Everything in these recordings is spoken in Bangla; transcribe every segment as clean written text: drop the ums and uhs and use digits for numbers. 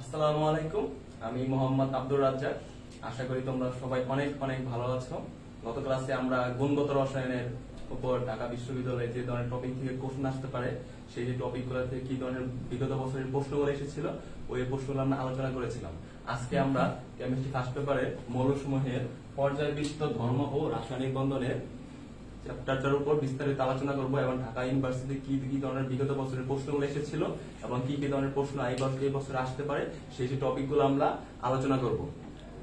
আসসালামু আলাইকুম। আমি মোহাম্মদ আব্দুর রাজ্জাক। আশা করি তোমরা সবাই অনেক অনেক ভালো আছো। গত ক্লাসে আমরা গুণগত রসায়নের উপর ঢাকা বিশ্ববিদ্যালয়ে যে ধরনের টপিক থেকে কোশ্চেন আসতে পারে সেই টপিকগুলো থেকে কি ধরনের বিগত বছরের প্রশ্নগুলো এসেছিল ওই প্রশ্নগুলো আমরা আলোচনা করেছিলাম। আজকে আমরা কেমিস্ট্রি ফার্স্ট পেপারের মৌলসমূহের পর্যায়বৃত্ত ধর্ম ও রাসায়নিক বন্ধনের চ্যাপ্টারটার উপর বিস্তারিত আলোচনা করব এবং ঢাকা ইউনিভার্সিটি কি কি ধরনের বিগত বছরের প্রশ্নগুলো এসেছিল এবং কি কি ধরনের প্রশ্ন এই বছরে আসতে পারে সেই টপিকগুলো আমরা আলোচনা করব।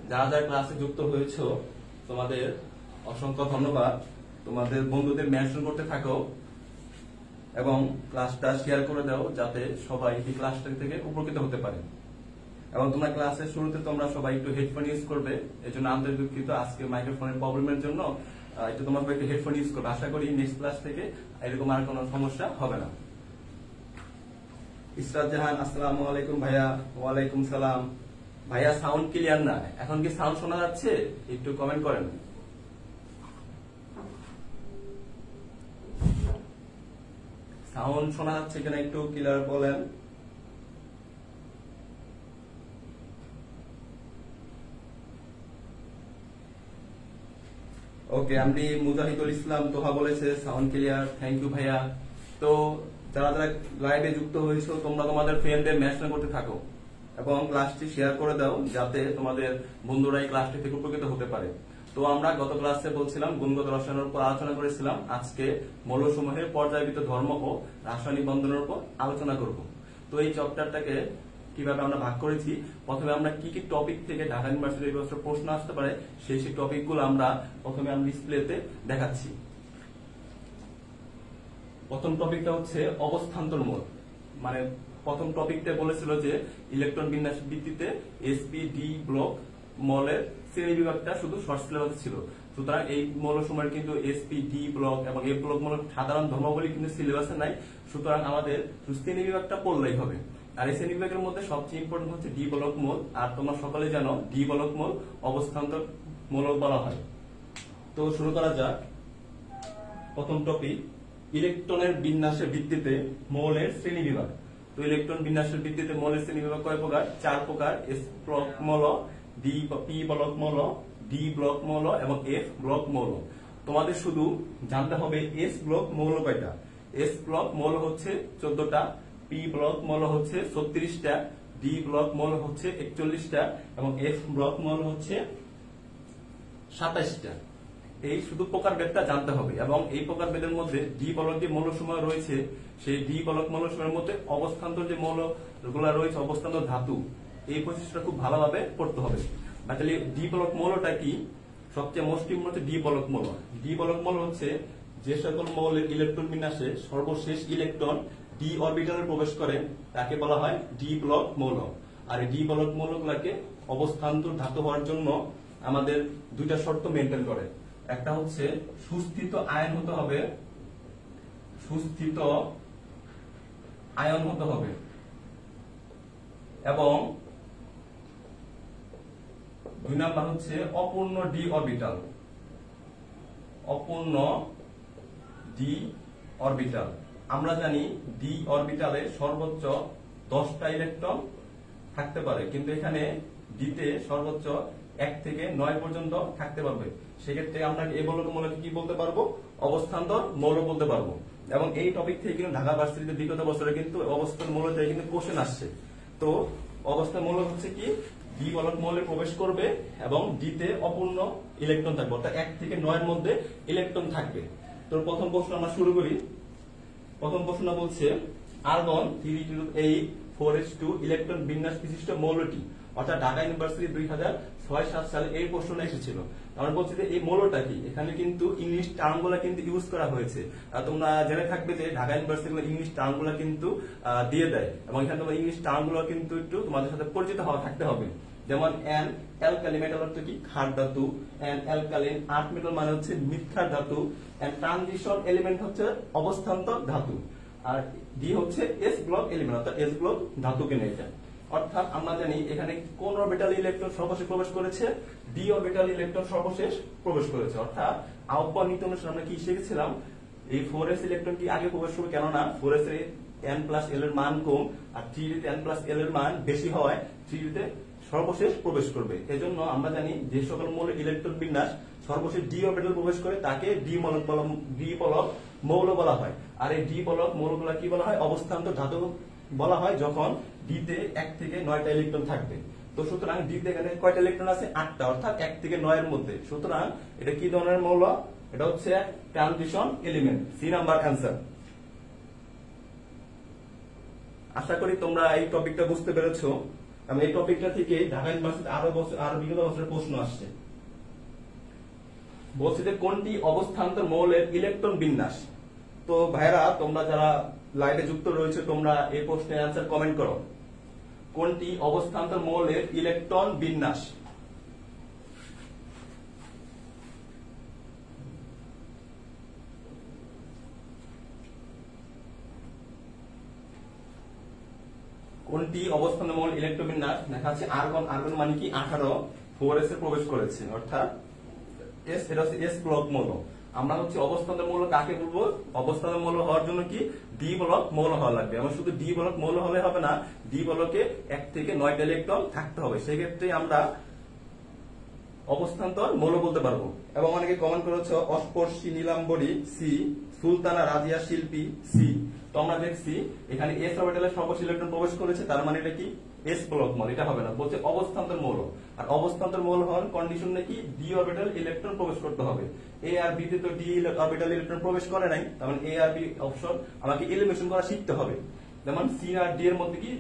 যারা যারা ক্লাসে যুক্ত হয়েছে তোমাদের অসংখ্য ধন্যবাদ। তোমাদের বন্ধুদের মেনশন করতে থাকো এবং ক্লাসটা শেয়ার করে দাও যাতে সবাই এই ক্লাসটা থেকে উপকৃত হতে পারে। এবং তোমরা ক্লাসের শুরুতে তোমরা সবাই একটু হেডফোন ইউজ করবে, এই জন্য আন্তরিক দুঃখিত। আজকে মাইক্রোফোনের প্রবলেমের জন্য একটু তোমরা একটু হেডফোন ইউজ করবে। আশা করি নেক্সট ক্লাস থেকে এরকম আর কোনো সমস্যা হবে না। ইসরাত জাহান, আসসালামু আলাইকুম ভাইয়া। ওয়ালাইকুম সালাম। ভাইয়া সাউন্ড ক্লিয়ার না? এখন কি সাউন্ড শোনা যাচ্ছে? একটু কমেন্ট করেন। সাউন্ড শোনা যাচ্ছে কিনা একটু ক্লিয়ার বলেন। ওকে, আমি মুজাহিদুল ইসলাম তোহা বলেছে সাউন্ড ক্লিয়ার। থ্যাংক ইউ ভাইয়া। তো যারা যারা লাইভে যুক্ত হয়েছো তোমরা তোমাদের ফ্রেন্ডদের মেনশন করতে থাকো এবং ক্লাসটি শেয়ার করে দাও যাতে তোমাদের বন্ধুরা এই ক্লাসটি থেকে উপকৃত হতে পারে। তো আমরা গত ক্লাসে বলছিলাম গুণগত রসায়নের উপর আলোচনা করেছিলাম। আজকে মৌলসমূহের পর্যায়বৃত্ত ধর্ম ও রাসায়নিক বন্ধনের উপর আলোচনা করব। তো এই চ্যাপ্টারটাকে কিভাবে আমরা ভাগ করেছি, প্রথমে আমরা কি কি টপিক থেকে ঢাকা ইউনিভার্সিটির এই বছর প্রশ্ন আসতে পারে সেই টপিকগুলো আমরা প্রথমে ডিসপ্লেতে দেখাচ্ছি। প্রথম টপিকটা হচ্ছে অবস্থান্তর মৌল। মানে প্রথম টপিকটা বলেছিল যে ইলেকট্রন বিন্যাসের ভিত্তিতে sp-d ব্লক মৌলের শ্রেণী বিভাগটা শুধু শর্ট সিলেবাসে ছিল। সুতরাং এই মৌলসমূহের কিন্তু sp-d ব্লক এবং এই ব্লক মৌলের সাধারণ ধর্মাবলী কিন্তু সিলেবাসে নাই। সুতরাং আমাদের শ্রেণী বিভাগটা পড়লেই হবে। আর এই শ্রেণী বিভাগের মধ্যে সবচেয়ে ইম্পর্টেন্ট হচ্ছে ডি ব্লক মৌল। আর তোমরা সকলে জানো ডি ব্লক মৌল অবস্থান্তর মৌল বলা হয়। তো শুরু করা যাক। প্রথম টপিক ইলেকট্রনের বিন্যাসের ভিত্তিতে মৌলের শ্রেণী বিভাগ। তো ইলেকট্রন বিন্যাসের ভিত্তিতে মৌলের শ্রেণী বিভাগ কয় প্রকার? 4 প্রকার। s ব্লক মৌল, p ব্লক মৌল, d ব্লক মৌল এবং f ব্লক মৌল। তোমাদের শুধু জানতে হবে s ব্লক মৌল কয়টা। s ব্লক মৌল হচ্ছে 14টা, p ব্লক মৌল হচ্ছে 36টা, d ব্লক মৌল হচ্ছে 41টা এবং f ব্লক মৌল হচ্ছে 27টা। এই শুধু প্রকারভেদটা জানতে হবে এবং এই প্রকারভেদের মধ্যে ডি ব্লক যে মৌলসমূহ রয়েছে সেই ডি ব্লক মৌলসমূহের মধ্যে অবস্থান্তর যে মৌলগুলো রয়েছে, অবস্থান্তর ধাতু, এই প্রসেসটা খুব ভালোভাবে পড়তে হবে। তাহলে ডি ব্লক মৌলটা কি? সবচেয়ে মোস্ট ইম্পর্টেন্ট ডি ব্লক মৌল। ডি ব্লক মৌল হচ্ছে যে সকল মৌলের ইলেকট্রন বিন্যাসে সর্বশেষ ইলেকট্রন ডি অরবিটালে প্রবেশ করে তাকে বলা হয় ডি ব্লক মৌল। আর এই ডি ব্লক মৌলগুলোকে অবস্থান্তর ধাতু হওয়ার জন্য আমাদের দুইটা শর্ত মেনটেন করে। একটা হচ্ছে সুস্থিত আয়ন হতে হবে, সুস্থিত আয়ন হতে হবে এবং 2 নাম্বার হচ্ছে অপূর্ণ ডি অরবিটাল, অপূর্ণ ডি অরবিটাল। আমরা জানি ডি অরবিটালে সর্বোচ্চ 10টা ইলেকট্রন থাকতে পারে, কিন্তু এখানে ডিতে সর্বোচ্চ 1 থেকে 9 পর্যন্ত থাকতে পারবে। সেক্ষেত্রে আমরা এই মৌলকে কি বলতে পারবো? অবস্থান্তর মৌল বলতে পারবো। এবং এই টপিক থেকে কিন্তু ঢাকা ভার্সিটিতে বিগত বছরে কিন্তু অবস্থান মৌল থেকে কিন্তু কোশ্চেন আসছে। তো অবস্থান মৌল হচ্ছে কি? ডি ব্লক মৌলে প্রবেশ করবে এবং ডিতে অপূর্ণ ইলেকট্রন থাকবে, অর্থাৎ 1 থেকে 9 এর মধ্যে ইলেকট্রন থাকবে। তো প্রথম প্রশ্ন আমরা শুরু করি। প্রথম প্রশ্ন বলছে আর্গন 328 ইলেকট্রন বিন্যাস বিশিষ্ট মৌলটি, অর্থাৎ ঢাকা ইউনিভার্সিটি 2006-07 সালে এই প্রশ্নটা এসেছিল। আমরা বলছি যে এই মৌলটা কি। এখানে কিন্তু ইংলিশ টার্মগুলো কিন্তু ইউজ করা হয়েছে। তোমরা জেনে থাকবে যে ঢাকা ইউনিভার্সিটি ইংলিশ টার্মগুলো কিন্তু দিয়ে দেয় এবং এখানে তোমরা ইংলিশ টার্মগুলো কিন্তু একটু তোমাদের সাথে পরিচিত থাকতে হবে। যেমন অ্যান অ্যালকালি মেটাল অর্থ কি? ক্ষার ধাতু। অ্যান অ্যালকালিন আর্ট মেটাল মানে হচ্ছে মৃৎক্ষার ধাতু। অ্যান্ড ট্রানজিশন এলিমেন্ট হচ্ছে অবস্থান্তর ধাতু। আর ডি হচ্ছে এস ব্লক এলিমেন্ট, অর্থাৎ এস ব্লক ধাতুকে নিয়ে এটা। অর্থাৎ আমরা জানি এখানে কোন অরবিটাল ইলেকট্রন সর্বশেষ প্রবেশ করেছে? ডি অরবিটাল ইলেকট্রন সর্বশেষ প্রবেশ করেছে। অর্থাৎ আহ্বান নীতি অনুসারে আমরা কি শিখেছিলাম? এই 4s ইলেকট্রন কি আগে প্রবেশ করবে, কেননা 4s n প্লাস l এর মান কম আর 3d তে n প্লাস l এর মান বেশি হওয়ায় 3d তে সর্বশেষ প্রবেশ করবে। এজন্য আমরা জানি যে সকল মৌল ইলেকট্রন বিন্যাস সর্বশেষ d অরবিটাল প্রবেশ করে তাকে d পলক মৌল বলা হয়। আর এই d পলক মৌলগুলো কি বলা হয়? অবস্থান্তর ধাতু বলা হয় যখন d তে 1 থেকে 9টা ইলেকট্রন থাকবে। তো সুতরাং d তে এখানে কয়টা ইলেকট্রন আছে? 8টা, অর্থাৎ 1 থেকে 9 এর মধ্যে। সুতরাং এটা কি ধরনের মৌল? এটা হচ্ছে transition element. C number answer. আশা করি তোমরা এই টপিকটা বুঝতে পেরেছো। আমি এই টপিকটা থেকে ঢাকা ইউনিভার্সিটি আরো বিগত বছরের প্রশ্ন আসছে। বলছি যে কোনটি অবস্থান্তর মৌলের ইলেকট্রন বিন্যাস? তো ভাইরা তোমরা যারা লাইভে যুক্ত রয়েছে তোমরা এই প্রশ্নের অ্যান্সার কমেন্ট করো। কোনটি অবস্থান্তর মৌলের ইলেকট্রন বিন্যাস? কোনটি অবস্থান্তর মৌল ইলেকট্রন বিন্যাস? দেখা যাচ্ছে আর্গন। আর্গন মানে কি? 18 4s এ প্রবেশ করেছে, অর্থাৎ s, এটা হচ্ছে s ব্লক মৌল। আমরা হচ্ছে অবস্থান্তর মৌল কাকে বলবো? অবস্থান্তর মৌল হওয়ার জন্য কি d ব্লক মৌল হওয়া লাগবে। আমরা শুধু d ব্লক মৌল হলে হবে না, d ব্লকে 1 থেকে 9টা ইলেকট্রন থাকতে হবে। সেই ক্ষেত্রে আমরা অবস্থান্তর মৌল বলতে পারবো। এবং অনেকে কমেন্ট করেছো অস্পর্শী নীলাম্বরী সি, সুলতানা রাজিয়া শিল্পী সি। তো আমরা দেখছি এখানে s অরবিটালে সর্বশেষ ইলেকট্রন প্রবেশ করেছে, তার মানে এটা কি s ব্লক মৌল। এটা হবে না, বলছে অবস্থান্তর মৌল। আর অবস্থান্তর মৌল হওয়ার কন্ডিশন নাকি d অরবিটাল ইলেকট্রন প্রবেশ করতে হবে। a আর b তে তো d অরবিটাল ইলেকট্রন প্রবেশ করে নাই, তার মানে a আর b অপশন আমাকে এলিমিনেশন করা শিখতে হবে। যেমন c আর d এর মধ্যে কি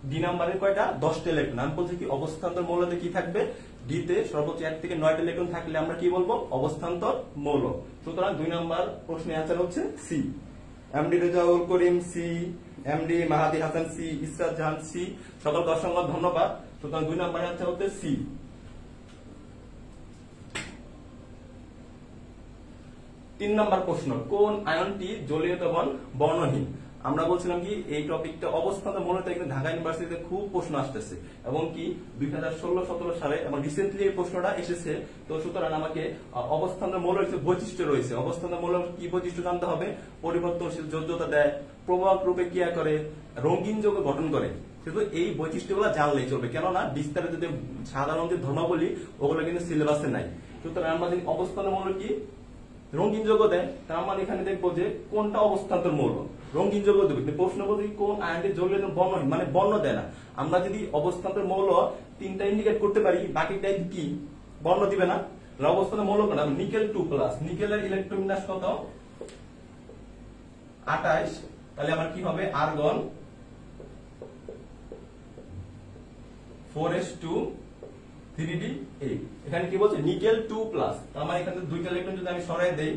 d নাম্বারের কয়টা? 10টা ইলেকট্রন। আমি বলছি কি অবস্থান্তর মৌলতে কি থাকবে? d তে সর্বোচ্চ 1 থেকে 9টা ইলেকট্রন থাকলে আমরা কি বলবো? অবস্থান্তর মৌল। সুতরাং 2 নাম্বার প্রশ্নের অ্যান্সার হচ্ছে C. MD Rezaul Karim C, MD মাহাদি হাসান সি, ইসরাত জাহান সি। সকলকে অসংখ্য ধন্যবাদ। সুতরাং 2 নাম্বারের অ্যান্সার হচ্ছে সি। 3 নাম্বার প্রশ্ন, কোন আয়নটি জলীয় দ্রবণ বর্ণহীন? আমরা বলছিলাম কি এই টপিকটা অবস্থান্তর মৌলতে কিন্তু ঢাকা ইউনিভার্সিটিতে খুব প্রশ্ন আসতেছে, এবং কি 2016-17 সালে এবং রিসেন্টলি এই প্রশ্নটা এসেছে। তো সুতরাং আমাকে অবস্থান্তর মৌলের যে বৈশিষ্ট্য রয়েছে, অবস্থান্তর মৌলের কি বৈশিষ্ট্য জানতে হবে? পরিবর্তনশীল যোজ্যতা দেয়, প্রভাবক রূপে ক্রিয়া করে, রঙিন যৌগ গঠন করে। শুধু এই বৈশিষ্ট্যগুলো জানলেই চলবে, কেননা বিস্তারিত যদি সাধারণ যে ধর্মাবলী ওগুলো কিন্তু সিলেবাসে নাই। সুতরাং আমরা যদি অবস্থান্তর মৌল কি রঙিন যৌগ দেয়, তার মানে এখানে দেখবো যে কোনটা অবস্থান্তর মৌল, রঙিন যৌগ দেবে। প্রশ্ন বলতে কোন আয়নটি জলীয় বর্ণহীন, মানে বর্ণ দেয় না। আমরা যদি অবস্থান্তর মৌল 3টা ইন্ডিকেট করতে পারি, বাকিটা কি বর্ণ দিবে না? অবস্থান্তর মৌল কোনটা? নিকেল 2+। নিকেলের ইলেকট্রন বিন্যাস কত? 28। তাহলে আমার কি হবে? Argon 4s2 3d8। এখানে কি বলছে? নিকেল 2+। তার মানে এখানে 2টা ইলেকট্রন যদি আমি সরাই দেই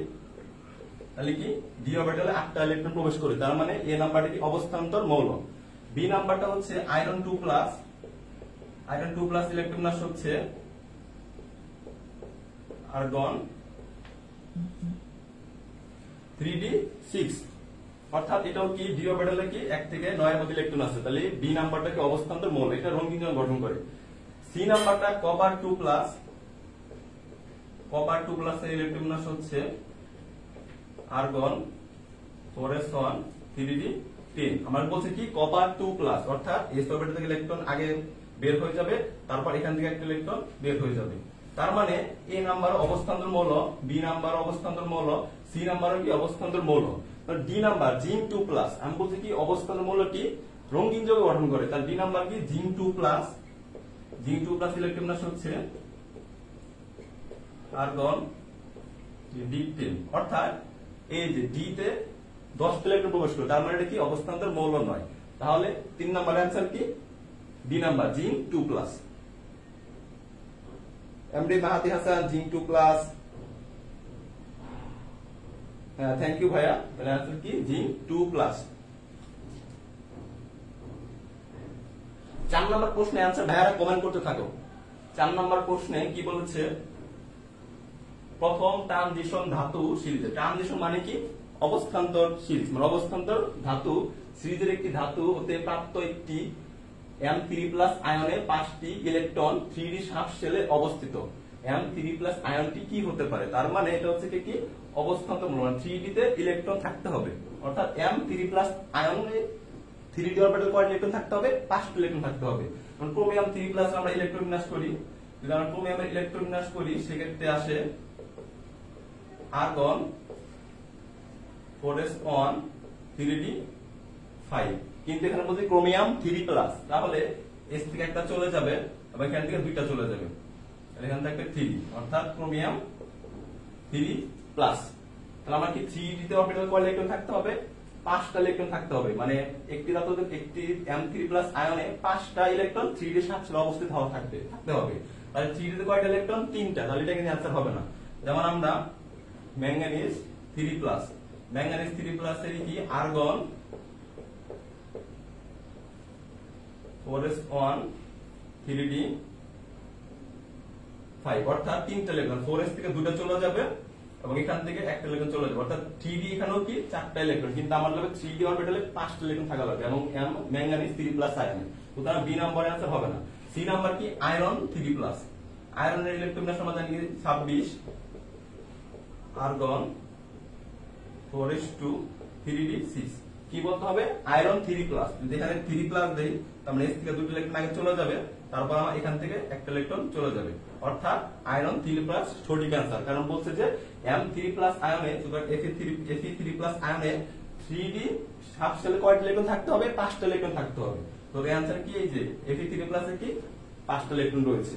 তাহলে কি d অরবিটালে 8টা ইলেকট্রন প্রবেশ করে, তার মানে a নাম্বারটি কি অবস্থান্তর মৌল। b নাম্বারটা হচ্ছে আয়রন 2+। আয়রন 2+ ইলেকট্রন বিন্যাস হচ্ছে আর্গন 3d6। অর্থাৎ এটাও কি d অরবিটালে কি 1 থেকে 9 এর মধ্যে ইলেকট্রন আছে, তাহলে b নাম্বারটা কি অবস্থান্তর মৌল, এটা রঙিন যৌগ গঠন করে। c নাম্বারটা কপার 2+। কপার 2+ এর ইলেকট্রন বিন্যাস হচ্ছে আর্গন 4s1 3d10। আমরা বলছি কি কপার 2+, অর্থাৎ s অরবিটাল থেকে ইলেকট্রন আগে বের হয়ে যাবে, তারপর এখান থেকে একটা ইলেকট্রন বের হয়ে যাবে। তার মানে a নাম্বার অবস্থান্তর মৌল, b নাম্বার অবস্থান্তর মৌল, c নাম্বারও কি অবস্থান্তর মৌল। d number zinc 2+। আমি বলছি কি অবস্থান্তর মৌলটি রঙিন যৌগ গঠন করে, তাহলে d নাম্বার কি জিঙ্ক 2+। জিঙ্ক 2+ ইলেকট্রন বিন্যাস হচ্ছে আর্গন d10। অর্থাৎ এই যে d তে 10টা ইলেকট্রন প্রবেশ করে, তার মানে এটা কি অবস্থান্তর মৌল নয়। তাহলে 3 নাম্বার অ্যান্সার কি b নাম্বার জিঙ্ক 2+। এমডি মাহাদি হাসান জিঙ্ক 2+। হ্যাঁ, থ্যাংক ইউ ভাইয়া। তাহলে অ্যান্সার কি জিঙ্ক 2+। 4 নাম্বার প্রশ্নে অ্যান্সার ভাইয়ারা কমেন্ট করতে থাকো। 4 নাম্বার প্রশ্নে কি বলেছে? প্রথম ট্রানজিশন ধাতু সিরিজে। ট্রানজিশন মানে কি? অবস্থান্তর সিরিজ, মানে অবস্থান্তর ধাতু সিরিজের একটি ধাতু হতে প্রাপ্ত একটি M3+ আয়নে 5টি ইলেকট্রন 3d সাব শেলে অবস্থিত। M3+ আয়নটি কি হতে পারে? তার মানে এটা হচ্ছে কি অবস্থান্তর মৌল, 3d তে ইলেকট্রন থাকতে হবে, অর্থাৎ M3+ আয়নে 3d অরবিটাল কয়টা ইলেকট্রন থাকতে হবে? 5টা ইলেকট্রন থাকতে হবে। কারণ ক্রোমিয়াম 3+ আমরা ইলেকট্রন বিন্যাস করি, যদি আমরা ক্রোমিয়ামের ইলেকট্রন বিন্যাস করি সেক্ষেত্রে আসে আর্গন 4s1 3d5, কিন্তু এখানে বলছি ক্রোমিয়াম 3+, তাহলে s থেকে একটা চলে যাবে এবং এখান থেকে দুইটা চলে যাবে, এখান থেকে 3, অর্থাৎ ক্রোমিয়াম 3+। তাহলে আমার কি 3d তে অরবিটাল কয় ইলেকট্রন থাকতে হবে? 5টা ইলেকট্রন থাকতে হবে, মানে একটি ধাতুতে একটি M3+ আয়নে 5টা ইলেকট্রন 3d সাপেক্ষে অবস্থিত থাকতে হবে। তাহলে 3d তে কয়টা ইলেকট্রন? 3টা, তাহলে এটা কিন্তু অ্যানসার হবে না। যেমন আমরা ম্যাঙ্গানিজ 3+, ম্যাঙ্গানিজ 3+ এর কি আর্গন 4s1 3d5, অর্থাৎ 3টা ইলেকট্রন, 4s থেকে দুটো চলে যাবে এবং এখান থেকে একটা ইলেকট্রন চলে যাবে, অর্থাৎ 3d এখানেও কি 4টা ইলেকট্রন, কিন্তু আমার লাগবে 3d অরবিটালে 5টা ইলেকট্রন থাকা লাগবে এবং ম্যাঙ্গানিজ 3+ আয়নে, সুতরাং বি নম্বরের आंसर হবে না। সি নাম্বার কি আয়রন 3+, আয়রনের ইলেকট্রন বিন্যাস আমরা জানি 26, আর্গন 4s2 3d6, কি বলতে হবে? আয়রন 3+, যদি এখানে 3+ দেই তাহলে s থেকে দুটো ইলেকট্রন আগে চলে যাবে, তারপর এখান থেকে একটা ইলেকট্রন চলে যাবে, অর্থাৎ আয়রন 3+ সঠিক आंसर। কারণ বলছে যে M3+ আয়নে Fe3+ আয়নে 3d সাবশেলে কয়টা ইলেকট্রন থাকতে হবে? 5টা ইলেকট্রন থাকতে হবে। তো এর आंसर কি? এই যে Fe3+ এর কি 5টা ইলেকট্রন রয়েছে।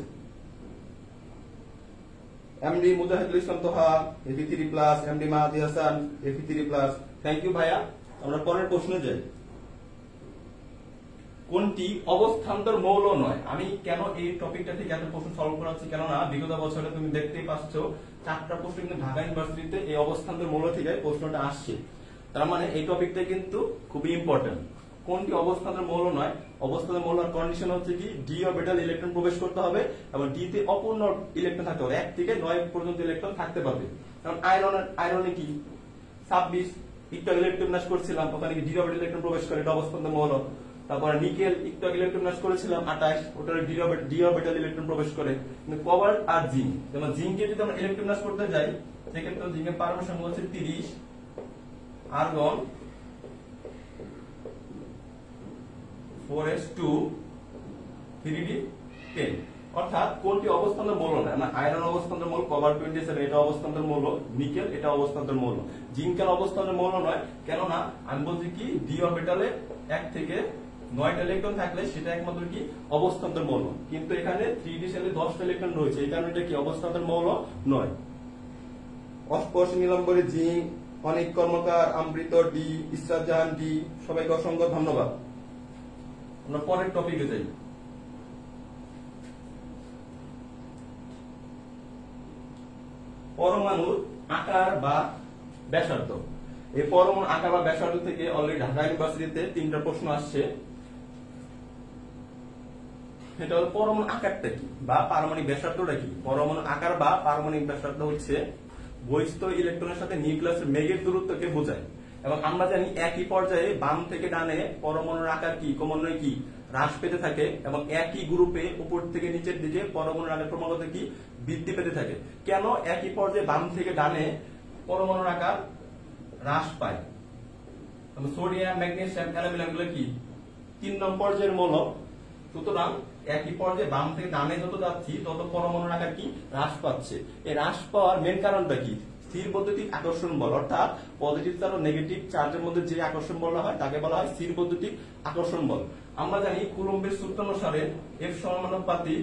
MD Mujahidul Islam Toha Fe3+, MD Mahadi Hasan Fe3+, thank you ভাইয়া। আমরা পরের প্রশ্নে যাই। কোনটি অবস্থান্তর মৌল নয়? আমি কেন এই টপিকটা থেকে এত প্রশ্ন সলভ করাচ্ছি, কেননা বিগত বছরে তুমি দেখতেই পাচ্ছ 4টা প্রশ্ন কিন্তু ঢাকা ইউনিভার্সিটিতে এই অবস্থান্তর মৌল থেকে প্রশ্নটা আসছে, তার মানে এই টপিকটা কিন্তু খুবই ইম্পর্টেন্ট। কোনটি অবস্থান্তর মৌল নয়? অবস্থান্তর মৌলের কন্ডিশন হচ্ছে কি d অরবিটাল ইলেকট্রন প্রবেশ করতে হবে এবং d তে অপূর্ণ ইলেকট্রন থাকতে হবে, 1 থেকে 9 পর্যন্ত ইলেকট্রন থাকতে পারবে। কারণ আয়রনে কি 26 একটু ইলেকট্রন বিন্যাস করছিলাম, ওখানে কি d অরবিটাল ইলেকট্রন প্রবেশ করে, এটা অবস্থান্তর মৌল। তারপর নিকেল একটু ইলেকট্রন বিন্যাস করেছিলাম 28, ওটার d অরবিটাল ইলেকট্রন প্রবেশ করে। কিন্তু কোবাল্ট আর জিঙ্ক, যেমন জিঙ্কে যদি আমরা ইলেকট্রন বিন্যাস করতে যাই সেক্ষেত্রে জিঙ্কের পারমাণবিক সংখ্যা হচ্ছে 30, আর্গন 4s2 3d10, অর্থাৎ কোনটি অবস্থান্তর মৌল না? মানে আয়রন অবস্থান্তর মৌল, কপার 27 এটা অবস্থান্তর মৌল, নিকেল এটা অবস্থান্তর মৌল, জিঙ্কের অবস্থান্তর মৌল নয়, কেননা আমি বলছি কি d অরবিটালে 1 থেকে 9টা ইলেকট্রন থাকলে সেটা একমাত্র কি অবস্থান্তর মৌল, কিন্তু এখানে 3d সেলে 10টা ইলেকট্রন রয়েছে, এই কারণে এটা কি অবস্থান্তর মৌল নয়। 88 নম্বরে জিঙ্ক, অনেক কর্মকার, অমৃত ডি, ইসরাত জাহান ডি, সবাইকে অসংখ্য ধন্যবাদ। আমরা পরের টপিকে যাই। পরমাণুর আকার বা ব্যাসার্ধ। এই পরমাণুর আকার বা ব্যাসার্ধ থেকে অলরেডি ঢাকা ইউনিভার্সিটিতে 3টা প্রশ্ন আসছে। এটা হলো পরমাণু আকারটা কি বা পারমাণবিক ব্যাসার্ধটা কি? পরমাণু আকার বা পারমাণবিক ব্যাসার্ধ হচ্ছে বহিস্থ ইলেকট্রনের সাথে নিউক্লিয়াসের মেঘের দূরত্বকে বোঝায়, এবং আমরা জানি একই পর্যায়ে বাম থেকে ডানে পরমাণুর আকার কি ক্রমান্বয়ে কি হ্রাস পেতে থাকে, এবং একই গ্রুপে উপর থেকে নিচের দিকে পরমাণুর আকার ক্রমাগত কি বৃদ্ধি পেতে থাকে। কেন একই পর্যায়ে বাম থেকে ডানে পরমাণুর আকার হ্রাস পায়? সোডিয়াম, ম্যাগনেসিয়াম, অ্যালুমিনিয়াম গুলো কি 3 নম্বর পর্যায়ের মৌল, সুতরাং একই পর্যায়ে বাম থেকে ডানে যত যাচ্ছি তত পরমাণুর আকার কি হ্রাস পাচ্ছে। এই হ্রাস পাওয়ার মেন কারণটা কি? স্থির বৈদ্যুতিক আকর্ষণ বল, অর্থাৎ পজিটিভ চার্জ ও নেগেটিভ চার্জের মধ্যে যে আকর্ষণ বলটা হয় তাকে বলা হয় স্থির বৈদ্যুতিক আকর্ষণ বল। আমরা জানি কুলম্বের সূত্র অনুসারে F সমানুপাতি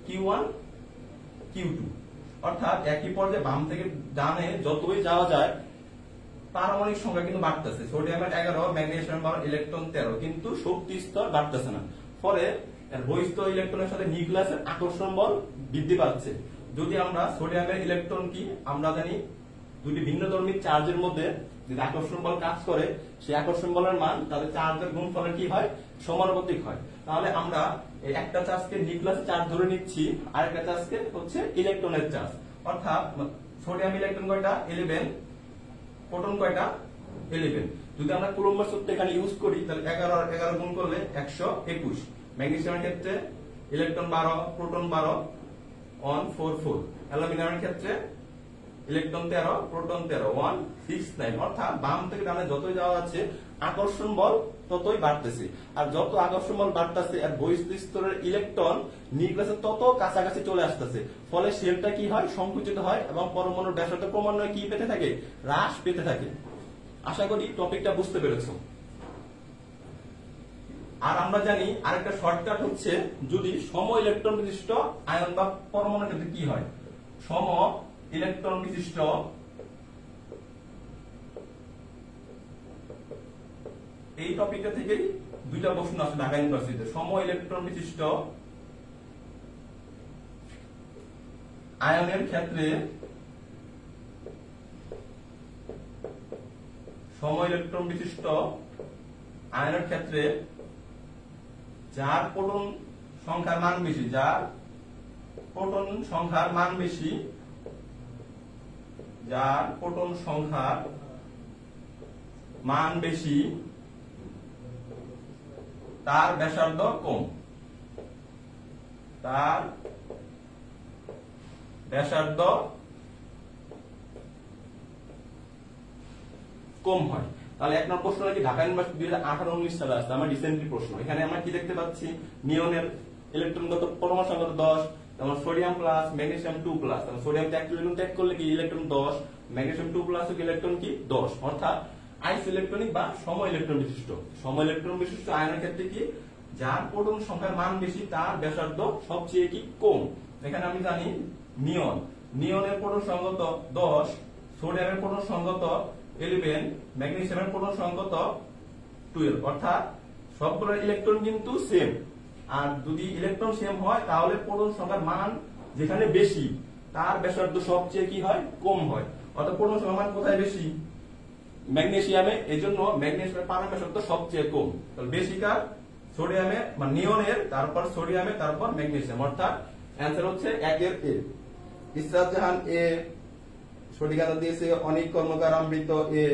Q1 Q2, অর্থাৎ একই পর্যায়ে বাম থেকে ডানে যতই যাওয়া যায় পারমাণবিক সংখ্যা কিন্তু বাড়তেছে। সোডিয়ামের 11, ম্যাগনেসিয়াম 12, ইলেকট্রন 13, কিন্তু শক্তি স্তর বাড়তেছে না, ফলে বহিস্থ ইলেকট্রনের সাথে নিউক্লিয়াসের আকর্ষণ বল বৃদ্ধি পাচ্ছে। যদি আমরা সোডিয়ামের ইলেকট্রন কি আমরা জানি দুটি ভিন্নধর্মী চার্জের মধ্যে যদি আকর্ষণ বল কাজ করে, সেই আকর্ষণ বলের মান তাদের চার্জের গুণফলের কি হয় সমানুপাতিক হয়। তাহলে আমরা এই একটা চার্জকে নিউক্লিয়াসের চার্জ ধরে নিচ্ছি, আর একটা চার্জকে হচ্ছে ইলেকট্রনের চার্জ, অর্থাৎ সোডিয়াম ইলেকট্রন কয়টা 11, প্রোটন কয়টা 11। যদি আমরা কুলম্বের সূত্র এখানে ইউজ করি তাহলে 11 আর 11 গুণ করলে 121। ম্যাগনেসিয়ামের ক্ষেত্রে ইলেকট্রন 12, প্রোটন 12, 144। অ্যালুমিনিয়ামের ক্ষেত্রে ইলেকট্রন 13, প্রোটন 13, 1 6 9, অর্থাৎ বাম থেকে ডানে যতই যাওয়া যাচ্ছে আকর্ষণ বল ততই বাড়তেছে। আর যত আকর্ষণ বল বাড়তেছে আর বহিঃস্থ স্তরের ইলেকট্রন নিউক্লিয়াসের তত কাছাকাছি চলে আসতেছে, ফলে শেলটা কি হয়, সংকুচিত হয় এবং পরমাণুর ব্যাসার্ধ ক্রমান্বয়ে কি পেতে থাকে, হ্রাস পেতে থাকে। আশা করি টপিকটা বুঝতে পেরেছো। আর আমরা জানি আরেকটা শর্টকাট হচ্ছে, যদি সম ইলেকট্রন বিশিষ্ট আয়ন বা পরমাণুর ক্ষেত্রে কি হয়, সম ইলেকট্রন বিশিষ্ট এই টপিকটা থেকেই দুইটা প্রশ্ন আছে ঢাকা ইউনিভার্সিটিতে। সম ইলেকট্রন বিশিষ্ট আয়নের ক্ষেত্রে, সম ইলেকট্রন বিশিষ্ট আয়নের ক্ষেত্রে যার প্রোটন সংখ্যার মান বেশি, যার প্রোটন সংখ্যার মান বেশি, যার প্রোটন সংখ্যার মান বেশি তার ব্যাসার্ধ কম, তার ব্যাসার্ধ কম হয়। তাহলে এক নম্বর প্রশ্ন কি ঢাকা ইউনিভার্সিটি 2018-19 সালে আসছে, আমার রিসেন্টলি প্রশ্ন। এখানে আমরা কি দেখতে পাচ্ছি, নিয়নের ইলেকট্রনগত পরমাণু সংখ্যা 10, যেমন sodium plus magnesium 2 plus, sodium ত্যাগ ইলেকট্রন ত্যাগ করলে কি ইলেকট্রন 10, ম্যাগনেসিয়াম 2 প্লাস ইলেকট্রন কি 10, অর্থাৎ আইস ইলেকট্রনিক বা সম ইলেকট্রন বিশিষ্ট। সম ইলেকট্রন বিশিষ্ট আয়নের ক্ষেত্রে কি, যার প্রোটন সংখ্যার মান বেশি তার ব্যাসার্ধ সবচেয়ে কি কম। এখানে আমি জানি নিয়ন, নিয়নের প্রোটন সংখ্যা 10, সোডিয়ামের প্রোটন সংখ্যা 11, ম্যাগনেসিয়ামের প্রোটন সংখ্যা 12, অর্থাৎ সবগুলো ইলেকট্রন কিন্তু সেম। আর যদি ইলেকট্রন সেম হয় তাহলে প্রোটন সংখ্যার মান যেখানে বেশি তার ব্যাসার্ধ সবচেয়ে কি হয়, কম হয়। অর্থাৎ প্রোটন সংখ্যার মান কোথায় বেশি, ম্যাগনেসিয়ামে, এজন্য ম্যাগনেসিয়ামের পারমাণবিক ব্যাসার্ধ সবচেয়ে কম। তাহলে বেশি কার, সোডিয়ামে বা নিয়নের, তারপর সোডিয়ামে, তারপর ম্যাগনেসিয়াম, অর্থাৎ অ্যান্সার হচ্ছে 1 এর এ। ইসরাত জাহান এ, সঠিক আনসার দিয়েছে অনিক কর্মকার অমৃত এ।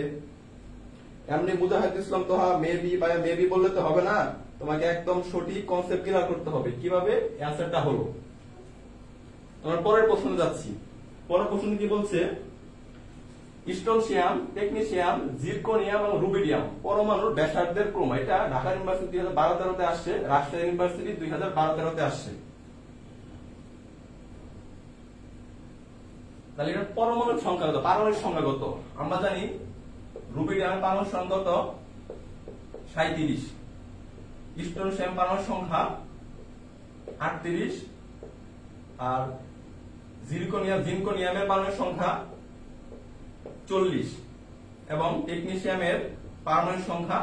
এমনি মুজাহিদ ইসলাম তোহা মেবি বা মেবি বললে তো হবে না, তোমাকে একদম সঠিক কনসেপ্ট ক্লিয়ার করতে হবে কিভাবে অ্যান্সারটা হলো। আমরা পরের প্রশ্নে যাচ্ছি। পরের প্রশ্ন কি বলছে, স্ট্রনশিয়াম, টেকনিশিয়াম, জিরকনিয়াম এবং রুবিডিয়াম পরমাণুর ব্যাসার্ধের ক্রম। এটা ঢাকা ইউনিভার্সিটি 2012-13 তে আসছে, রাজশাহী ইউনিভার্সিটি 2012-13 তে আসছে। তাহলে এটা পরমাণুর সংখ্যা কত, পারমাণবিক সংখ্যা কত? আমরা জানি রুবিডিয়ামের পারমাণবিক সংখ্যা কত, 37, স্ট্রনশিয়াম পারমাণবিক সংখ্যা 38, আর জিরকনিয়ামের পারমাণবিক সংখ্যা 40 এবং টেকনিশিয়ামের পারমাণবিক সংখ্যা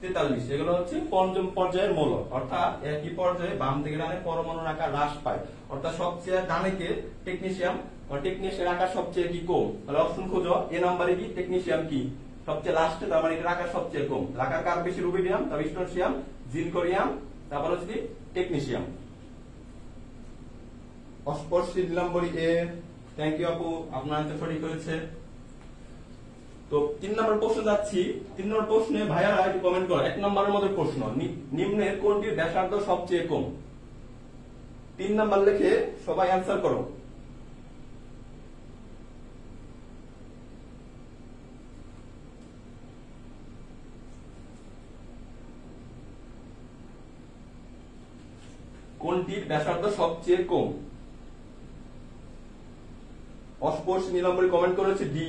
43। এগুলো হচ্ছে পঞ্চম পর্যায়ের মৌল, অর্থাৎ একই পর্যায়ে বাম থেকে ডানে পরমাণুর আকার হ্রাস পায়। অর্থাৎ সবচেয়ে ডানে কে টেকনিশিয়াম, টেকনিশিয়ামের আকার সবচেয়ে কি কম। তাহলে অপশন খোঁজো, এ নম্বরে কি টেকনিশিয়াম কি সবচেয়ে লাস্টে, তার মানে এটার আকার সবচেয়ে কম। আকার কার বেশি, রুবিডিয়াম, তারপর স্ট্রনশিয়াম, জিরকনিয়াম, তারপর হচ্ছে কি টেকনিশিয়াম। অস্পর্শী নম্বরই এ। থ্যাংক ইউ আপু, আপনার আনসার সঠিক হয়েছে। তো 3 নম্বর প্রশ্ন যাচ্ছি। 3 নম্বর প্রশ্নে ভাইয়ারা একটু কমেন্ট করো। 1 নম্বরের মধ্যে প্রশ্ন, নিম্নের কোনটির ব্যাসার্ধ সবচেয়ে কম? 3 নম্বর লিখে সবাই অ্যান্সার করো। কোনটির ব্যাসার্ধ সবচেয়ে কম? অস্পর্শী 2 নম্বরে কমেন্ট করেছে ডি।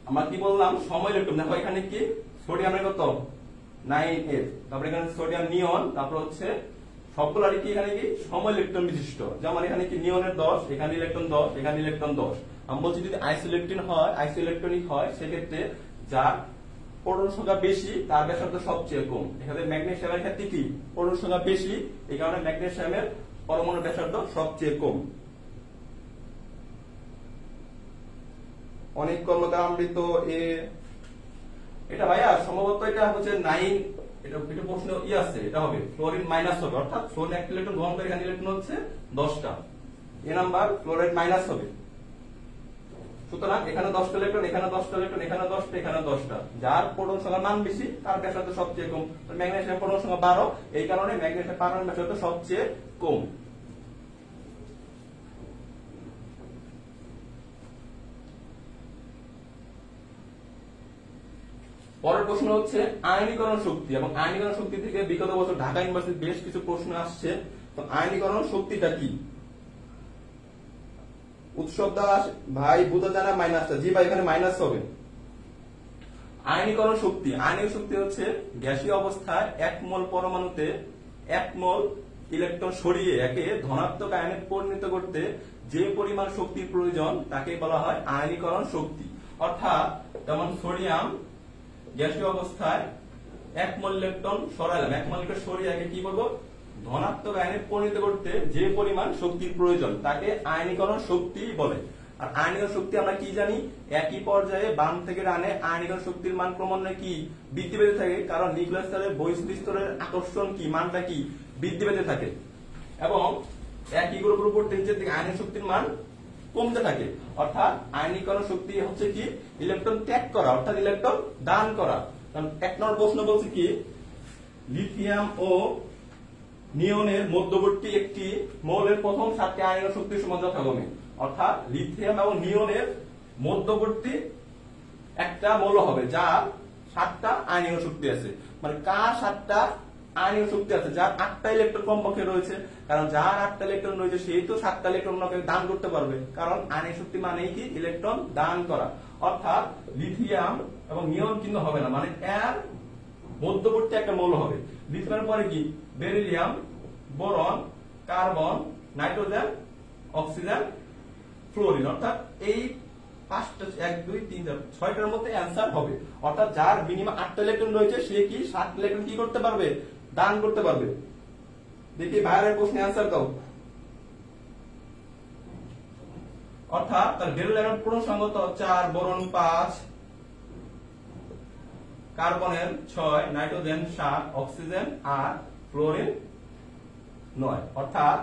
আমরা কি বললাম, সম ইলেকট্রন। দেখো এখানে কি সোডিয়ামের কত 9F, তারপর এখানে সোডিয়াম নিয়ন, তারপর হচ্ছে সবগুলোরই কি এখানে কি সম ইলেকট্রন বিশিষ্ট। যেমন এখানে কি নিয়নের 10, এখানে ইলেকট্রন 10, এখানে ইলেকট্রন 10। আমি বলছি যদি আইসোইলেকট্রনিক হয় সেক্ষেত্রে যার প্রোটন সংখ্যা বেশি তার ব্যাসার্ধ সবচেয়ে কম। এখানে ম্যাগনেসিয়ামের ক্ষেত্রে কি প্রোটন সংখ্যা বেশি, এই কারণে ম্যাগনেসিয়ামের পরমাণুর ব্যাসার্ধ সবচেয়ে কম। অনেক কর্মকার অমৃত এ। এটা ভাইয়া সম্ভবত এটা হচ্ছে 9, এটা প্রশ্ন আছে, এটা হবে ফ্লোরিন মাইনাস হবে, অর্থাৎ ফ্লোরিন একটা ইলেকট্রন গ্রহণ করে, এখানে ইলেকট্রন হচ্ছে 10টা, এ নাম্বার ফ্লোরাইড মাইনাস হবে। সুতরাং এখানে 10টা ইলেকট্রন, এখানে 10টা ইলেকট্রন, এখানে 10টা, এখানে 10টা। যার প্রোটন সংখ্যার মান বেশি তার ব্যাসার্ধ সবচেয়ে কম। ম্যাগনেসিয়াম প্রোটন সংখ্যা 12, এই কারণে ম্যাগনেসিয়াম পারমাণবিক ব্যাসার্ধ সবচেয়ে কম। পরের প্রশ্ন হচ্ছে আয়নীকরণ শক্তি, এবং আয়নীকরণ শক্তি থেকে বিগত বছর ঢাকা ইউনিভার্সিটি বেশ কিছু প্রশ্ন আসছে। তো আয়নীকরণ শক্তিটা কি? উৎসব দাস ভাই বুঝা জানা মাইনাসটা, জি ভাই এখানে মাইনাস হবে। আয়নীকরণ শক্তি, আয়নীকরণ শক্তি হচ্ছে গ্যাসীয় অবস্থায় 1 মোল পরমাণুতে 1 মোল ইলেকট্রন সরিয়ে একে ধনাত্মক আয়নে পরিণত করতে যে পরিমাণ শক্তির প্রয়োজন তাকে বলা হয় আয়নীকরণ শক্তি। অর্থাৎ যেমন সোডিয়াম গ্যাসীয় অবস্থায় 1 মোল ইলেকট্রন সরাইলাম, 1 মোল ইলেকট্রন সরিয়ে একে কি বলবো, ধনাত্মক আয়নে পরিণত করতে যে পরিমাণ শক্তির প্রয়োজন তাকে আয়নীকরণ শক্তি বলে। আর আয়নীকরণ শক্তি আমরা কি জানি, একই পর্যায়ে বাম থেকে ডানে আয়নীকরণ শক্তির মান ক্রমান্বয়ে কি বৃদ্ধি পেতে থাকে, কারণ নিউক্লিয়াস স্তরের বহিঃস্থিত স্তরের আকর্ষণ কি মানটা কি বৃদ্ধি পেতে থাকে, এবং একই গ্রুপের উপর নিচের দিকে আয়নীকরণ শক্তির মান কমতে থাকে। অর্থাৎ আয়নীকরণ শক্তি হচ্ছে কি ইলেকট্রন ত্যাগ করা, অর্থাৎ ইলেকট্রন দান করা। কারণ 1 নম্বর প্রশ্ন বলছে কি লিথিয়াম ও নিয়নের মধ্যবর্তী একটি মৌলের প্রথম 7টি আয়নীকরণ শক্তির সমান যথাক্রমে। অর্থাৎ লিথিয়াম এবং নিয়নের মধ্যবর্তী একটা মৌল হবে যার 7টা আয়নীকরণ শক্তি আছে। মানে কার 7টা আয়নীকরণ শক্তি আছে? যার 8টা ইলেকট্রন কমপক্ষে রয়েছে, কারণ যার 8টা ইলেকট্রন রয়েছে সেই তো 7টা ইলেকট্রন দান করতে পারবে, কারণ আয়নীকরণ শক্তি মানেই কি ইলেকট্রন দান করা। অর্থাৎ লিথিয়াম এবং নিয়ন কিন্তু হবে না, মানে এর মধ্যবর্তী একটা মৌল হবে। লিথিয়ামের পরে কি beryllium, boron, carbon, nitrogen, oxygen, fluorine. অর্থাৎ এই 5টা 1 2 3 4 6টার মধ্যে অ্যান্সার হবে। অর্থাৎ যার মিনিমাম 8টা ইলেকট্রন রয়েছে সে কি 7 ইলেকট্রন কি করতে পারবে, দান করতে পারবে। দেখি বাইরের প্রশ্নে অ্যান্সার দাও। অর্থাৎ তার বেরিলিয়ামের পূর্ণসংখ্যা 4, বোরন 5, কার্বনের 6, নাইট্রোজেন 7, অক্সিজেন 8, ফ্লোরিন 9। অর্থাৎ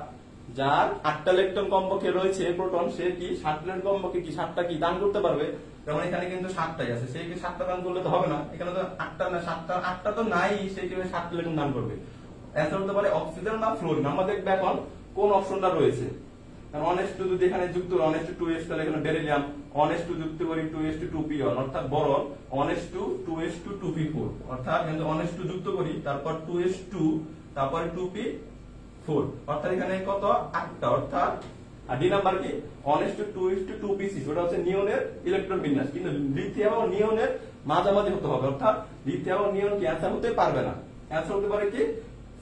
যার 8টা ইলেকট্রন কমপক্ষে রয়েছে প্রোটন সে কি 7 ইলেকট্রন কমপক্ষে কি 7টা কি দান করতে পারবে। যেমন এখানে কিন্তু 7টাই আছে, সে কি 7টা দান করলে তো হবে না, এখানে তো 8টা না 7টা 8টা তো নাই, সে কি 7 ইলেকট্রন দান করবে। অ্যান্সার হতে পারে অক্সিজেন বা ফ্লোরিন। আমরা দেখব এখন কোন অপশনটা রয়েছে। কারণ 1s2 যদি এখানে যুক্ত 1s2 তাহলে এখানে বেরিলিয়াম 1s2 যুক্ত করি 2s2 অর্থাৎ বোরন 1s2 2s2 2p4, অর্থাৎ কিন্তু 1s2 যুক্ত করি তারপর 2s2 তারপর 2p4, অর্থাৎ এখানে কত 8টা। অর্থাৎ আর ডি নাম্বার কি 1s2 2s2 2p6, ওটা হচ্ছে নিয়নের ইলেকট্রন বিন্যাস। কিন্তু লিথিয়াম এবং নিয়নের মাঝামাঝি হতে হবে, অর্থাৎ লিথিয়াম এবং নিয়ন কি অ্যান্সার হতে পারবে না। অ্যান্সার হতে পারে কি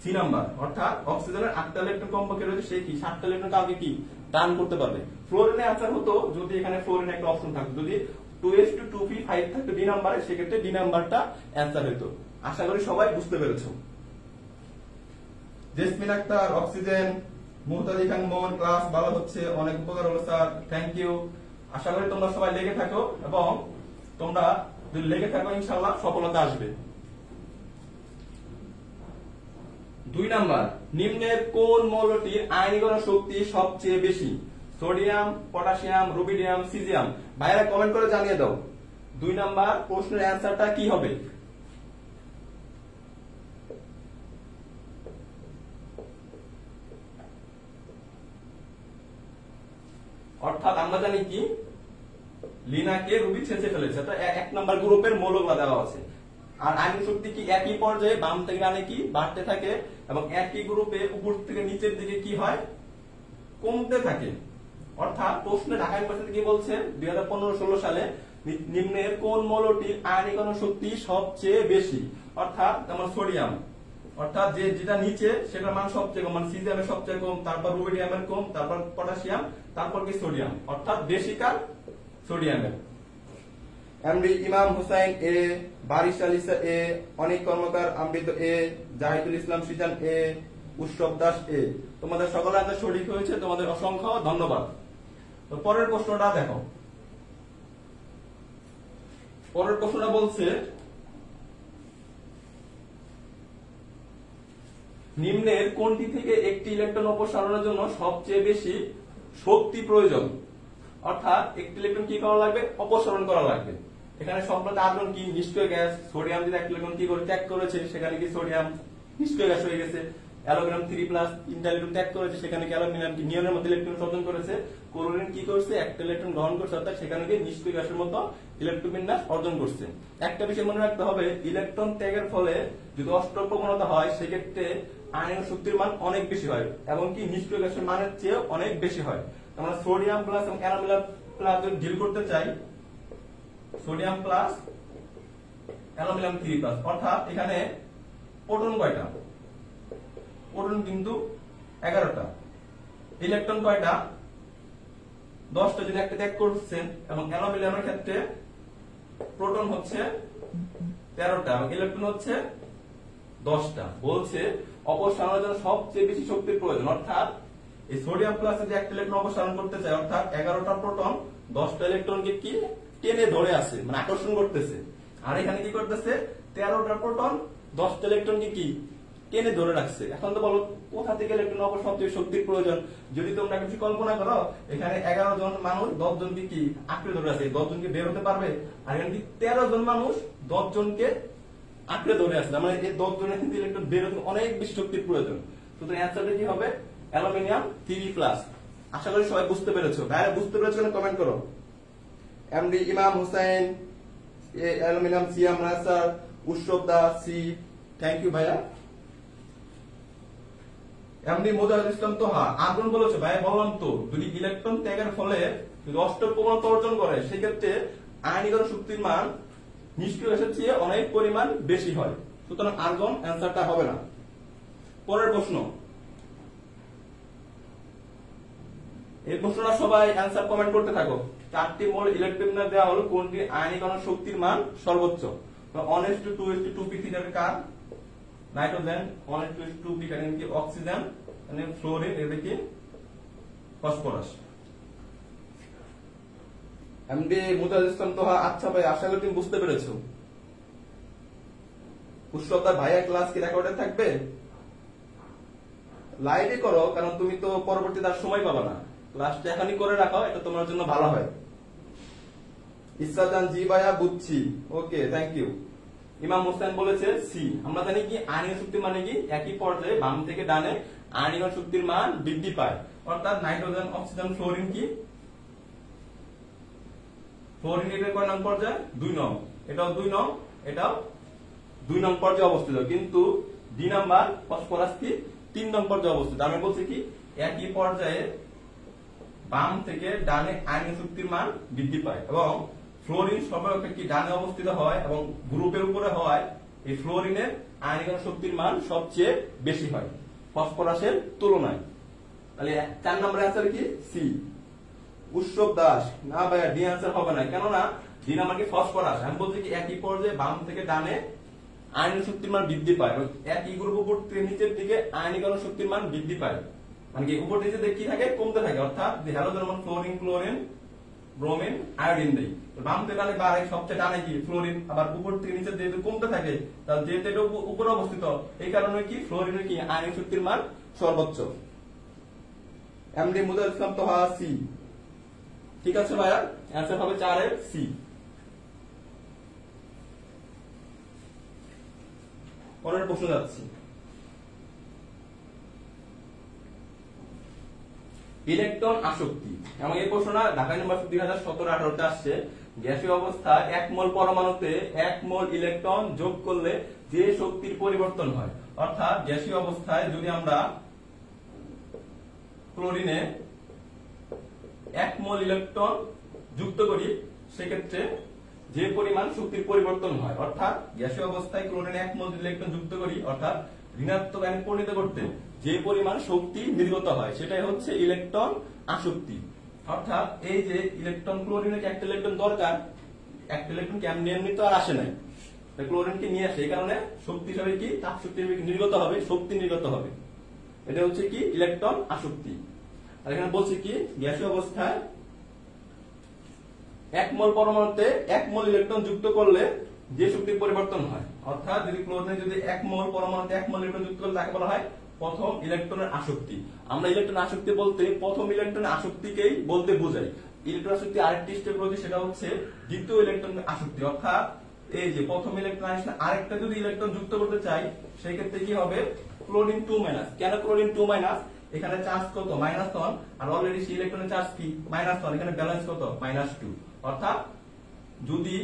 সি নাম্বার, অর্থাৎ অক্সিজেনের 8টা ইলেকট্রন কমপক্ষে রয়েছে সে কি 7টা ইলেকট্রন কাউকে কি দান করতে পারবে। ফ্লোরিনের অ্যান্সার হতো যদি এখানে ফ্লোরিন একটা অপশন থাকতো, যদি 2s2 2p5 থাকতো ডি নাম্বারে, সেক্ষেত্রে ডি নাম্বারটা অ্যান্সার হতো। আশা করি সবাই বুঝতে পেরেছো। জেসমিন আক্তার অক্সিজেন, মুহতাজি খান মোহন ক্লাস ভালো হচ্ছে, অনেক উপকার হলো স্যার, থ্যাংক ইউ। আশা করি তোমরা সবাই লেগে থাকো, এবং তোমরা যদি লেগে থাকো ইনশাআল্লাহ সফলতা আসবে। 2 নাম্বার, নিম্নের কোন মৌলটির আয়নীকরণ শক্তি সবচেয়ে বেশি? Sodium, potassium, rubidium, caesium. ভাইরা কমেন্ট করে জানিয়ে দাও 2 নাম্বার প্রশ্নের অ্যান্সারটা কি হবে। অর্থাৎ আমরা জানি কি লিনাকে রুবি ছেঁচে ফেলেছে, তো 1 নাম্বার গ্রুপের মৌলগুলো দেওয়া আছে। আর আয়নীকরণ শক্তি কি একই পর্যায়ে বাম থেকে ডানে কি বাড়তে থাকে, এবং একই গ্রুপে উপর থেকে নিচের দিকে কি হয় কমতে থাকে। অর্থাৎ প্রশ্নে ঢাকা ইউনিভার্সিটি কি বলছে 2015-16 সালে নিম্নের কোন মৌলটির আয়নীকরণ শক্তি সবচেয়ে বেশি? অর্থাৎ যেমন সোডিয়াম, অর্থাৎ যেটা নিচে সেটার মান সবচেয়ে কম, মানে সিজিয়ামের সবচেয়ে কম, তারপর রুবিডিয়ামের কম, তারপর পটাশিয়াম, তারপর কি সোডিয়াম, অর্থাৎ বেশি কার সোডিয়ামের। এমডি ইমাম হুসাইন এ, বারিশ আলিসা এ, অনিক কর্মকার আমৃত এ, জাহিদুল ইসলাম সিজান এ, উৎসব দাস এ। তোমাদের সকলের আনসার সঠিক হয়েছে, তোমাদের অসংখ্য ধন্যবাদ। তো পরের প্রশ্নটা দেখো। পরের প্রশ্নটা বলছে নিম্নের কোনটি থেকে একটি ইলেকট্রন অপসারণের জন্য সবচেয়ে বেশি শক্তি প্রয়োজন? অর্থাৎ একটি ইলেকট্রন কি করা লাগবে, অপসারণ করা লাগবে। এখানে সম্প্রতি আর্গন কি নিষ্ক্রিয় গ্যাস, সোডিয়াম যদি একটা ইলেকট্রন কি করে ত্যাগ করেছে সেখানে কি সোডিয়াম নিষ্ক্রিয় গ্যাস হয়ে গেছে। অ্যালুমিনিয়াম 3+ তিনটা ইলেকট্রন ত্যাগ করেছে, সেখানে কি অ্যালুমিনিয়াম কি নিয়নের মধ্যে ইলেকট্রন শোষণ করেছে, ক্লোরিন কি করছে, একটা ইলেকট্রন গ্রহণ করছে, অর্থাৎ সেখানে গিয়ে নিষ্ক্রিয় গ্যাসের মতো ইলেকট্রন বিন্যাস অর্জন করছে। একটা বিষয় মনে রাখতে হবে, ইলেকট্রন ত্যাগের ফলে যদি অষ্টক প্রবণতা হয় সেক্ষেত্রে আয়নিক শক্তির মান অনেক বেশি হয় এবং কি নিষ্ক্রিয় গ্যাসের মানের চেয়ে অনেক বেশি হয়। আমরা সোডিয়াম প্লাস এবং অ্যানোমিলার প্লাস যদি ডিল করতে চাই, সোডিয়াম প্লাস অ্যানোমিলাম 3+, অর্থাৎ এখানে প্রোটন কয়টা, প্রোটন কিন্তু 11টা, ইলেকট্রন কয়টা 10টা, যদি একটা ত্যাগ করছে, এবং অ্যানোমিলামের ক্ষেত্রে প্রোটন হচ্ছে 13টা এবং ইলেকট্রন হচ্ছে 10টা। বলছে অপসারণের জন্য সবচেয়ে বেশি শক্তির প্রয়োজন, অর্থাৎ এই সোডিয়াম প্লাসে যে একটা ইলেকট্রন অপসারণ করতে চায়, অর্থাৎ 11টা প্রোটন 10টা ইলেকট্রনকে কি টেনে ধরে আছে, মানে আকর্ষণ করতেছে। আর এখানে কি করতেছে, 13টা প্রোটন 10টা ইলেকট্রনকে কি টেনে ধরে রাখছে। এখন তো বলো কোথা থেকে ইলেকট্রন সবচেয়ে শক্তির প্রয়োজন? যদি তোমরা কিছু কল্পনা করো, এখানে 11 জন মানুষ 10 জনকে কি আঁকড়ে ধরে আছে, 10 জনকে বের হতে পারবে, আর এখানে কি 13 জন মানুষ 10 জনকে আঁকড়ে ধরে আছে, মানে এই 10 জনের কিন্তু ইলেকট্রন বের হতে অনেক বেশি শক্তির প্রয়োজন। সুতরাং অ্যান্সারটা কি হবে, অ্যালুমিনিয়াম 3+। আশা করি সবাই বুঝতে পেরেছো। ভাইরা বুঝতে পেরেছো কিনা কমেন্ট করো। এমডি ইমাম হোসেন, অ্যালুমিনিয়াম, সিয়াম রাসার, উৎসব দাস, সি, থ্যাংক ইউ ভাইয়া। এমডি মোজাহিদুল ইসলাম তোহা, আগুন বলেছে ভাই, বললাম তো যদি ইলেকট্রন ত্যাগের ফলে যদি অষ্টক প্রবণতা অর্জন করে সেক্ষেত্রে আয়নীকরণ শক্তির মান নিষ্ক্রিয় গ্যাসের চেয়ে অনেক পরিমাণ বেশি হয়। সুতরাং আর্গন অ্যান্সারটা হবে না। পরের প্রশ্ন, এই প্রশ্নটা সবাই অ্যান্সার কমেন্ট করতে থাকো। 4টি মোল ইলেকট্রন দেওয়া হলো, কোনটি আয়নীকরণ শক্তির মান সর্বোচ্চ? 1:2:2p কার নাইট্রোজেন, 1:2p কি অক্সিজেন, মানে ফ্লোরিন, এটা কি ফসফরাস। এমডি মুতাজিদ ইসলাম তোহা, আচ্ছা ভাই আশা করি তুমি বুঝতে পেরেছো। উৎসবদার ভাইয়া ক্লাস কি রেকর্ডে থাকবে? লাইভই করো, কারণ তুমি তো পরবর্তীতে আর সময় পাবে না। ক্লাসটা এখনই করে রাখো, এটা তোমার জন্য ভালো হয়। ইসরাজান, জি ভাইয়া বুঝছি, ওকে থ্যাংক ইউ। ইমাম হোসেন বলেছে সি। আমরা জানি কি আয়নীয় শক্তি মানে কি একই পর্যায়ে বাম থেকে ডানে আয়নীয় শক্তির মান বৃদ্ধি পায়, অর্থাৎ নাইট্রোজেন, অক্সিজেন, ফ্লোরিন কি ফ্লোরিন এর কয় নং পর্যায়ে? 2 নং। এটাও 2 নং, এটাও 2 নং পর্যায়ে অবস্থিত, কিন্তু ডি নাম্বার ফসফরাস কি 3 নং পর্যায়ে অবস্থিত। আমি বলছি কি একই পর্যায়ে বাম থেকে ডানে আয়নীয় শক্তির মান বৃদ্ধি পায়, এবং ফ্লোরিন সর্বাপেক্ষা কি ডানে অবস্থিত হয় এবং গ্রুপের উপরে হয়, এই ফ্লোরিনের আয়নীকরণ শক্তির মান সবচেয়ে বেশি হয় ফসফরাসের তুলনায়। তাহলে 4 নম্বরের অ্যান্সার কি সি। উৎসব দাস, না ভাইয়া ডি অ্যান্সার হবে না, কেননা ডি নাম্বার কি ফসফরাস। আমি বলছি কি একই পর্যায়ে বাম থেকে ডানে আয়নীয় শক্তির মান বৃদ্ধি পায়, এবং একই গ্রুপ উপর থেকে নিচের দিকে আয়নীকরণ শক্তির মান বৃদ্ধি পায়, মানে কি উপর নিচে দেখি থাকে কমতে থাকে, অর্থাৎ হ্যালোজেন যেমন ফ্লোরিন, ক্লোরিন, ব্রোমিন, আয়োডিন দেই, বাম থেকে ডানে বাড়ে, সবচেয়ে ডানে কি ফ্লোরিন, আবার উপর থেকে নিচে যেহেতু কমতে থাকে, তাহলে যেহেতু এটা উপরে অবস্থিত, এই কারণে কি ফ্লোরিনের কি আয়নিক শক্তির মান সর্বোচ্চ। MD Mujahidul Islam Toha, C. ঠিক আছে ভাইয়া, অ্যান্সার হবে 4 এর সি। পরের প্রশ্ন যাচ্ছি। ইলেকট্রন আসক্তি, এবং এই প্রশ্নটা ঢাকা ইউনিভার্সিটি 2017-18 আসছে। গ্যাসীয় অবস্থায় 1 মোল পরমাণুতে 1 মোল ইলেকট্রন যোগ করলে যে শক্তির পরিবর্তন হয়, অর্থাৎ গ্যাসীয় অবস্থায় যদি আমরা ক্লোরিনে 1 মোল ইলেকট্রন যুক্ত করি সেক্ষেত্রে যে পরিমাণ শক্তির পরিবর্তন হয়, অর্থাৎ গ্যাসীয় অবস্থায় ক্লোরিনে 1 মোল ইলেকট্রন যুক্ত করি, অর্থাৎ ঋণাত্মক আয়নে পরিণত করতে যে পরিমাণ শক্তি নির্গত হয় সেটাই হচ্ছে ইলেকট্রন আসক্তি। অর্থাৎ এই যে ইলেকট্রন, ক্লোরিনের একটা ইলেকট্রন দরকার, একটা ইলেকট্রন কি এমনি তো আর আসে নাই, ক্লোরিনকে নিয়ে আসে, এই কারণে শক্তি হিসাবে কি তাপ শক্তি নির্গত হবে, শক্তি নির্গত হবে, এটা হচ্ছে কি ইলেকট্রন আসক্তি। আর এখানে বলছি কি গ্যাসীয় অবস্থায় 1 মোল পরমাণুতে 1 মোল ইলেকট্রন যুক্ত করলে যে শক্তির পরিবর্তন হয়, অর্থাৎ যদি ক্লোরিনে যদি 1 মোল পরমাণুতে 1 মোল ইলেকট্রন যুক্ত করলে তাকে বলা হয় প্রথম ইলেকট্রনের আসক্তি। আমরা ইলেকট্রন আসক্তি বলতে প্রথম ইলেকট্রনের আসক্তিকেই বলতে বোঝাই। ইলেকট্রন আসক্তি আরেকটি স্টেপ রয়েছে, সেটা হচ্ছে দ্বিতীয় ইলেকট্রনের আসক্তি, অর্থাৎ এই যে প্রথম ইলেকট্রন আসলে আরেকটা যদি ইলেকট্রন যুক্ত করতে চাই সেই ক্ষেত্রে কি হবে ক্লোরিন 2-। কেন ক্লোরিন 2-? এখানে চার্জ কত -1 আর অলরেডি সেই ইলেকট্রনের চার্জ কি -1, এখানে ব্যালেন্স কত -2। অর্থাৎ যদি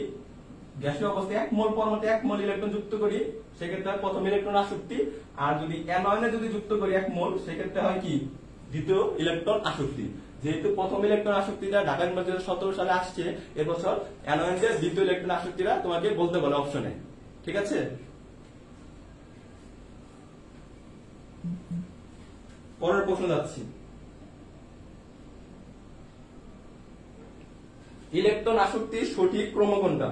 গ্যাসীয় অবস্থায় 1 মোল পরমাণুতে 1 মোল ইলেকট্রন যুক্ত করি সেক্ষেত্রে প্রথম ইলেকট্রন আসক্তি, আর যদি অ্যানোয়নে যদি যুক্ত করি 1 মোল সেক্ষেত্রে হয় কি দ্বিতীয় ইলেকট্রন আসক্তি। যেহেতু প্রথম ইলেকট্রন আসক্তিটা ঢাকা ইউনিভার্সিটি 2017 সালে আসছে, এবছর অ্যানোয়নের দ্বিতীয় ইলেকট্রন আসক্তিটা তোমাকে বলতে বলে অপশনে। ঠিক আছে, পরের প্রশ্ন যাচ্ছি। ইলেকট্রন আসক্তির সঠিক ক্রম কোনটা?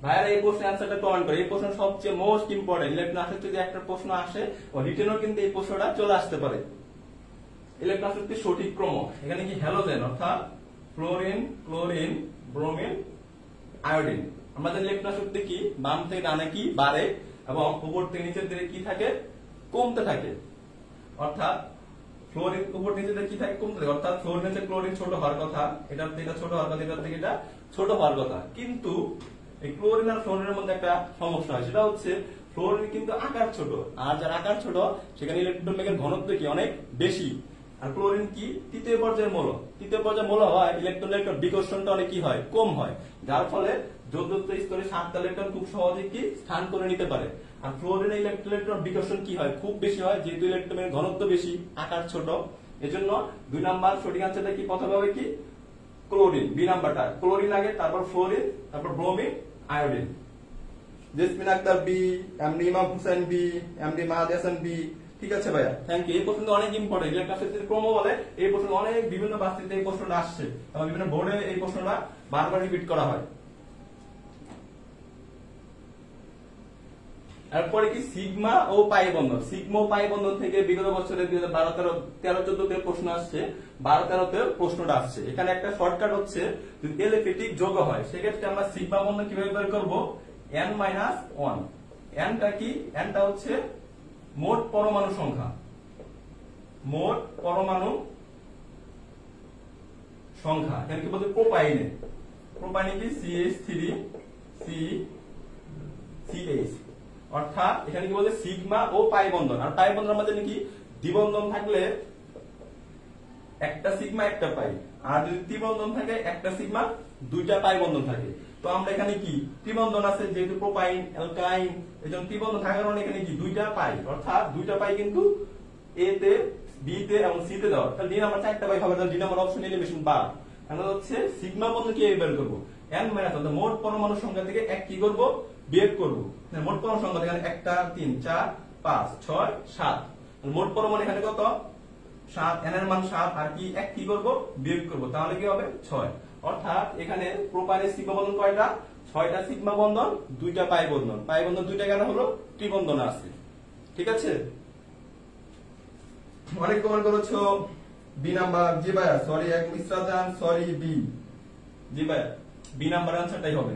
ভাইয়ারা এই প্রশ্নের অ্যান্সারটা কমেন্ট করে। এই প্রশ্ন সবচেয়ে মোস্ট ইম্পর্টেন্ট। ইলেকট্রন আসক্তি যদি একটা প্রশ্ন আসে ও রিটেনও কিন্তু এই প্রশ্নটা চলে আসতে পারে। ইলেকট্রন আসক্তির সঠিক ক্রম, এখানে কি হ্যালোজেন অর্থাৎ ফ্লোরিন, ক্লোরিন, ব্রোমিন, আয়োডিন। আমাদের ইলেকট্রন আসক্তি কি বাম থেকে ডানে কি বাড়ে এবং উপর থেকে নিচের দিকে কি থাকে কমতে থাকে। অর্থাৎ ফ্লোরিন উপর নিচে কি থাকে কমতে থাকে, অর্থাৎ ফ্লোরিন হচ্ছে ক্লোরিন ছোট হওয়ার কথা, এটার থেকে এটা ছোট হওয়ার কথা, এটার থেকে এটা ছোট হওয়ার কথা। কিন্তু এই ক্লোরিন আর ফ্লোরিনের মধ্যে একটা সমস্যা হয়, সেটা হচ্ছে ফ্লোরিন কিন্তু আকার ছোট, আর যার আকার ছোট সেখানে ইলেকট্রন বেগের ঘনত্ব কি অনেক বেশি। আর ক্লোরিন কি তৃতীয় পর্যায়ের মৌল, তৃতীয় পর্যায়ের মৌল হয় ইলেকট্রনের বিকর্ষণটা অনেক কি হয় কম হয়, যার ফলে যৌগযুক্ত স্তরে 7টা ইলেকট্রন খুব সহজে কি স্থান করে নিতে পারে। আর ফ্লোরিনের ইলেকট্রন বিকর্ষণ কি হয় খুব বেশি হয়, যেহেতু ইলেকট্রনের ঘনত্ব বেশি আকার ছোট। এজন্য 2 নাম্বার সঠিক আনসারটা কি প্রথমে হবে কি ক্লোরিন, বি নাম্বারটা ক্লোরিন আগে, তারপর ফ্লোরিন, তারপর bromine, iodine. Jesmin Akter B, MD Imam Hossain B, MD Mahad Hasan B. ঠিক আছে ভাইয়া, থ্যাংক ইউ। এই প্রশ্নটা অনেক ইম্পর্টেন্ট, ইলেকট্রন আসক্তির ক্রম বলে এই প্রশ্ন অনেক বিভিন্ন বাস্তিতে এই প্রশ্নটা আসছে এবং বিভিন্ন বোর্ডে এই প্রশ্নটা বারবার রিপিট করা হয়। এরপরে কি সিগমা ও পাই বন্ধন। সিগমা ও পাই বন্ধন থেকে বিগত বছরে 2012, 13, 14 প্রশ্ন আসছে, 12, 13 প্রশ্নটা আসছে। এখানে একটা শর্টকাট হচ্ছে যদি এলিফেটিক যোগ হয় সেক্ষেত্রে আমরা সিগমা বন্ধন কিভাবে বের করব, n-1। nটা কি, nটা হচ্ছে মোট পরমাণু সংখ্যা, মোট পরমাণু সংখ্যা। এখানে কি বলতে প্রোপাইনে, প্রোপাইনে কি CH3CH, অর্থাৎ এখানে কি বলতে সিগমা ও পাই বন্ধন। আর পাই বন্ধন আমাদের কি দ্বিবন্ধন থাকলে একটা সিগমা একটা পাই, আর যদি ত্রিবন্ধন থাকে একটা সিগমা দুইটা পাই বন্ধন থাকে। তো আমরা এখানে কি ত্রিবন্ধন আছে যেহেতু প্রোপাইন অ্যালকাইন, এজন্য ত্রিবন্ধন থাকার কারণে এখানে কি দুইটা পাই, অর্থাৎ দুইটা পাই কিন্তু এ তে, বি তে এবং সি তে দেওয়া, তাহলে ডি নাম্বার 4টা পাই হবে, তাহলে ডি নাম্বার অপশন এলিমিনেশন বার। আমরা হচ্ছে সিগমা বন্ধন কি বের করব, n মাইনাস অর্থাৎ মোট পরমাণু সংখ্যা থেকে এক কি করব বিয়োগ করব। মোট পরমাণু সংখ্যা এখানে 1 3 4 5 6 7, মোট পরমাণু এখানে কত 7, n এর মান 7 আর কি এক কি করব বিয়োগ করব, তাহলে কি হবে 6। অর্থাৎ এখানে প্রোপাইনের সিগমা বন্ধন কয়টা, 6টা সিগমা বন্ধন, 2টা পাই বন্ধন। পাই বন্ধন 2টা কেন হলো ত্রিবন্ধন আছে। ঠিক আছে, অনেক কমেন্ট করেছো বি নাম্বার। জি ভাইয়া সরি, এক মিশ্রাজান সরি বি। জি ভাইয়া বি নাম্বার আনসারটাই হবে।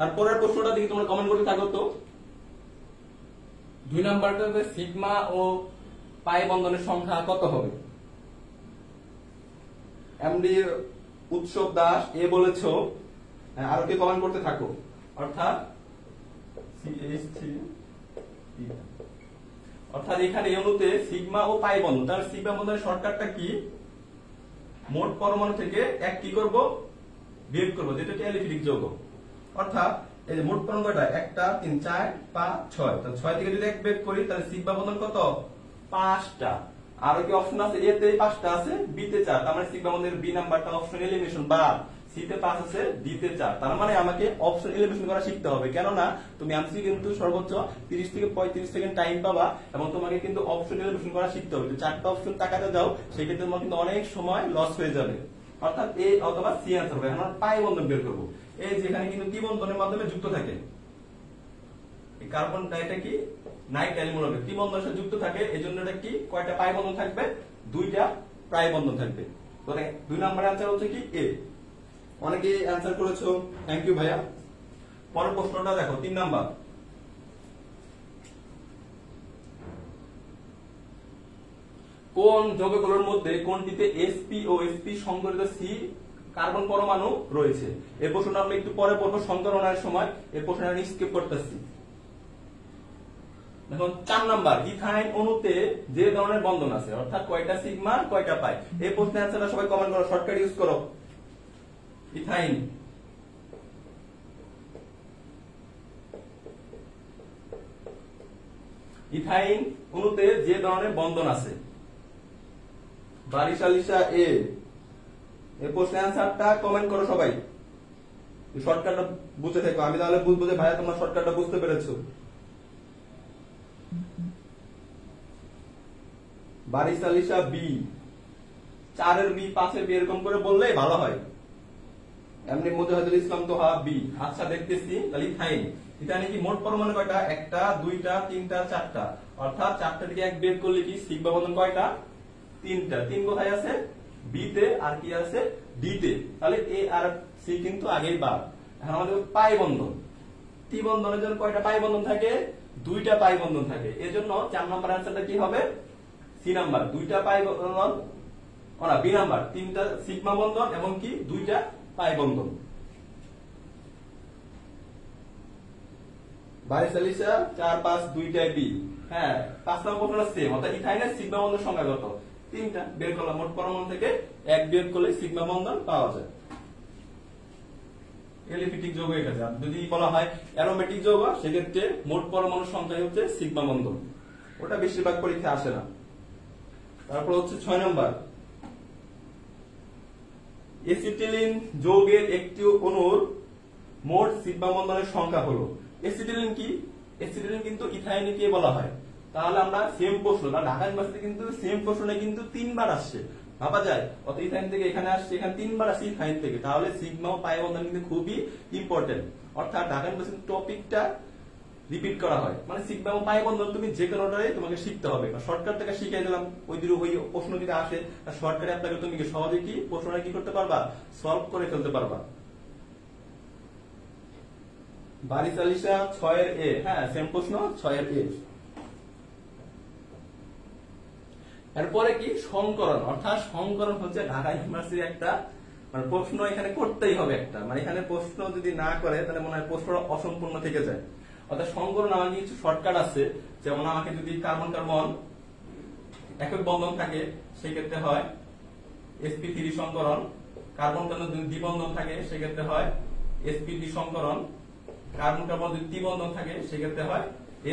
আর পরের প্রশ্নটা দেখি তোমরা কমেন্ট করতে থাকো। তো 2 নাম্বারটাতে সিগমা ও পাই বন্ধনের সংখ্যা কত হবে? এমডি উৎসব দাস এ বলেছো, আরো কি কমেন্ট করতে থাকো। অর্থাৎ অর্থাৎ এখানে এই অনুতে সিগমা ও পাই বন্ধন, তার সিগমা বন্ধনের শর্টকাটটা কি মোট পরমাণু থেকে এক কি করব বিয়োগ করব, যেটা এলিফেটিক যৌগ। অর্থাৎ এই যে মোট পরমাণু কয়টা 1 3 4 5 6, তাহলে 6 থেকে যদি এক বিয়োগ করি তাহলে সিগমা বন্ধন কত 5টা। আর কি অপশন আছে, এ তে 5টা আছে, বি তে 4, তার মানে সিগমা বন্ধনের বি নাম্বারটা অপশন এলিমিনেশন বা সি তে 5 আছে, ডি তে 4। তার মানে আমাকে অপশন এলিমিনেশন করা শিখতে হবে, কেননা তুমি এমসি কিন্তু সর্বোচ্চ 30 থেকে 35 সেকেন্ড টাইম পাবা এবং তোমাকে কিন্তু অপশন এলিমিনেশন করা শিখতে হবে। যদি 4টা অপশন তাকাতে যাও সেক্ষেত্রে তোমার কিন্তু অনেক সময় লস হয়ে যাবে। অর্থাৎ এ অথবা সি আনসার হবে। আমরা পাই বন্ধন বের করব, এই যেখানে কিন্তু টি বন্ধনের মাধ্যমে যুক্ত থাকে এই কার্বন এটা কি নাইট্রাইল মূলকে টি বন্ধনের সাথে যুক্ত থাকে, এজন্য এটা কি কয়টা পাই বন্ধন থাকবে 2টা পাই বন্ধন থাকবে। তাহলে 2 নম্বরের आंसर হচ্ছে কি এ। অনেকে आंसर করেছো, থ্যাংক ইউ ভাইয়া। পরের প্রশ্নটা দেখো 3 নাম্বার। কোন যৌগগুলোর মধ্যে কোনটিতে sp ও sp সংকরিত c কার্বন পরমাণু রয়েছে? এই প্রশ্নটা আমরা একটু পরে পড়ব সংকরণের সময়, এই প্রশ্নটা আমি স্কিপ করতেছি। দেখুন 4 নাম্বার, ইথাইন অণুতে যে ধরনের বন্ধন আছে, অর্থাৎ কয়টা সিগমা কয়টা পাই। এই প্রশ্নের অ্যান্সারটা সবাই কমেন্ট করো, শর্টকাট ইউজ করো। ইথাইন ইথাইন অণুতে যে ধরনের বন্ধন আছে, বারিশালিশা এ, এই প্রশ্নের অ্যান্সারটা কমেন্ট করো সবাই। শর্টকাটটা বুঝতে থাকো, আমি তাহলে বুঝবো যে ভাইয়া তোমার শর্টকাটটা বুঝতে পেরেছো। বারিশালিশা বি, 4 এর বি 5 এর বি এরকম করে বললেই ভালো হয়। এমনি মুজাহিদুল ইসলাম তো হা বি। আচ্ছা দেখতেছি, তাহলে ইথাইন, ইথাইনে কি মোট পরমাণু কয়টা? 1টা 2টা 3টা 4টা, অর্থাৎ 4টা থেকে 1 বের করলে কি সিগমা বন্ধন কয়টা? 3টা। 3 কোথায় আছে? বি তে, আর কি আছে? ডি তে। তাহলে এ আর সি কিন্তু আগেই বাদ। এখন আমাদের পাই বন্ধন, টি বন্ধনের জন্য কয়টা পাই বন্ধন থাকে? 2টা পাই বন্ধন থাকে। এজন্য 4 নম্বর অ্যান্সারটা কি হবে? সি নাম্বার, 2টা পাই বন্ধন, না বি নাম্বার, 3টা সিগমা বন্ধন এবং কি 2টা পাই বন্ধন। বারিশালিশা 4 5 2টাই বি। হ্যাঁ, 5 নম্বর প্রশ্নটা সেম, অর্থাৎ ইথাইনের সিগমা বন্ধন সংখ্যা কত? 3টা। বের করলাম, মোট পরমাণু থেকে 1 বের করলে সিগমা বন্ধন পাওয়া যায়। এলিফ্যাটিক যৌগ এটা। যদি বলা হয় অ্যারোমেটিক যৌগ, সেক্ষেত্রে মোট পরমাণু সংখ্যা হচ্ছে সিগমা বন্ধন, ওটা বেশিরভাগ পরীক্ষায় আসে না। তারপর হচ্ছে 6 নম্বর, এসিটিলিন যৌগের একটি অণুর মোট সিগমা বন্ধনের সংখ্যা হলো। এসিটিলিন কি? এসিটিলিন কিন্তু ইথাইনকে বলা হয়। তাহলে আমরা সেম প্রশ্ন, ঢাকা ইউনিভার্সিটি কিন্তু সেম প্রশ্নে কিন্তু 3 বার আসছে, ভাবা যায়। অত ইথাইন থেকে এখানে আসছে, এখানে 3 বার আসছে ইথাইন থেকে। তাহলে সিগমা ও পাই বন্ধন কিন্তু খুবই ইম্পর্টেন্ট। অর্থাৎ ঢাকা ইউনিভার্সিটি টপিকটা রিপিট করা হয়, মানে সিগমা ও পাই বন্ধন তুমি যে কোনোটাই তোমাকে শিখতে হবে। শর্টকাট থেকে শিখিয়ে দিলাম, ওই প্রশ্ন যদি আসে শর্টকাটে আপনাকে তুমি সহজে কি প্রশ্নটা কি করতে পারবা? সলভ করে ফেলতে পারবা। বারিশালিশা 6 এর এ, হ্যাঁ সেম প্রশ্ন 6 এর এ। এরপরে কি সংকরণ, অর্থাৎ সংকরণ হচ্ছে ঢাকা ইউনিভার্সিটির একটা মানে প্রশ্ন এখানে করতেই হবে একটা, মানে এখানে প্রশ্ন যদি না করে তাহলে মনে হয় প্রশ্নটা অসম্পূর্ণ থেকে যায়। অর্থাৎ সংকরণ আমার কিছু শর্টকাট আছে, যেমন আমাকে যদি কার্বন কার্বন একক বন্ধন থাকে সেক্ষেত্রে হয় sp3 সংকরণ, কার্বন কার্বন যদি দ্বিবন্ধন থাকে সেক্ষেত্রে হয় sp3 সংকরণ, কার্বন কার্বন যদি ত্রিবন্ধন থাকে সেক্ষেত্রে হয়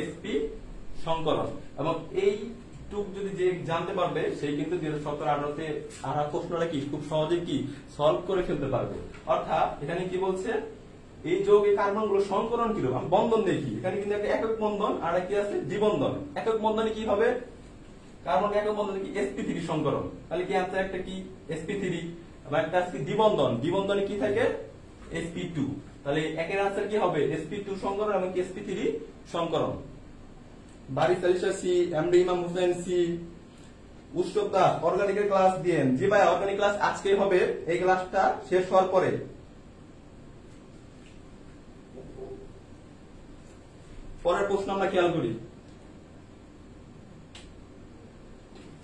sp সংকরণ। এবং এই টুক যদি যে জানতে পারবে সেই কিন্তু 2017-18-তে আর প্রশ্নটা কি খুব সহজে কি সলভ করে ফেলতে পারবে। অর্থাৎ এখানে কি বলছে, এই যৌগে কার্বন গুলো সংকরণ কিরকম, বন্ধন দেখি। এখানে কিন্তু একটা একক বন্ধন আর কি আছে? দ্বিবন্ধন। একক বন্ধনে কি হবে? কার্বন একক বন্ধনে কি sp3 সংকরণ। তাহলে কি আনসার একটা কি sp3, আবার একটা আছে দ্বিবন্ধন, দ্বিবন্ধনে কি থাকে? sp2। তাহলে একের আনসার কি হবে? sp2 সংকরণ এবং sp3 সংকরণ। বারিশালিশা C, MD Imam Hossain C, উৎসব দাস অর্গানিকের ক্লাস দিয়েন। জি ভাই, অর্গানিক ক্লাস আজকেই হবে, এই ক্লাসটা শেষ হওয়ার পরে। পরের প্রশ্ন আমরা খেয়াল করি,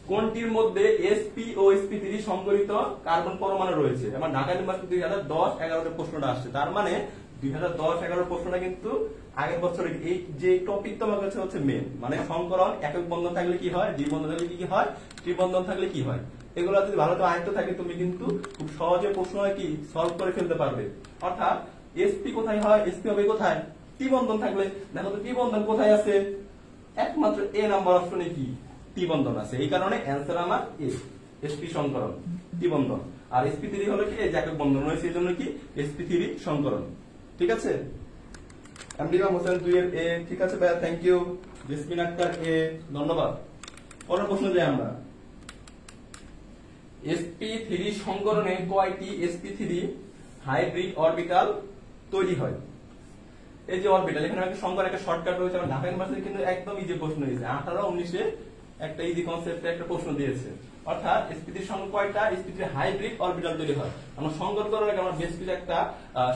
কোনটির মধ্যে sp ও sp3 সংকরিত কার্বন পরমাণু রয়েছে? এবং ঢাকা ইউনিভার্সিটি 2010-11-তে প্রশ্নটা আসছে। তার মানে 2010-11 প্রশ্নটা কিন্তু আগের বছর এই যে টপিক তোমার কাছে হচ্ছে মেন, মানে সংকরণ একক বন্ধন থাকলে কি হয়, দ্বিবন্ধন থাকলে কি হয়, ত্রিবন্ধন থাকলে কি হয়। এগুলো যদি ভালো তো আয়ত্ত থাকে তুমি কিন্তু খুব সহজে প্রশ্ন কি সলভ করে ফেলতে পারবে। অর্থাৎ sp কোথায় হয়? sp হবে কোথায়? ত্রিবন্ধন থাকলে। দেখো তো ত্রিবন্ধন কোথায় আছে? একমাত্র এ নাম্বার অপশনে কি ত্রিবন্ধন আছে, এই কারণে অ্যান্সার আমার এ, sp সংকরণ ত্রিবন্ধন। আর sp3 হলো কি এই যে একক বন্ধন রয়েছে, এই জন্য কি sp3 সংকরণ। ঠিক আছে, এমডিমা হোসেন 2 এর এ। ঠিক আছে ভাইয়া, থ্যাংক ইউ। জেসমিন আক্তার এ, ধন্যবাদ। পরের প্রশ্ন যাই আমরা, sp3 সংকরণে কয়টি sp3 হাইব্রিড অরবিটাল তৈরি হয়? এই যে অরবিটাল, এখানে একটা সংখ্যার একটা শর্টকাট রয়েছে। আমার ঢাকা ইউনিভার্সিটি কিন্তু একদম ইজি প্রশ্ন দিয়েছে, 18-19-এ একটা ইজি কনসেপ্টে একটা প্রশ্ন দিয়েছে। অর্থাৎ sp3 সংখ্যা কয়টা sp3 হাইব্রিড অরবিটাল তৈরি হয়। আমরা সংকর করার আগে আমরা বেশ কিছু একটা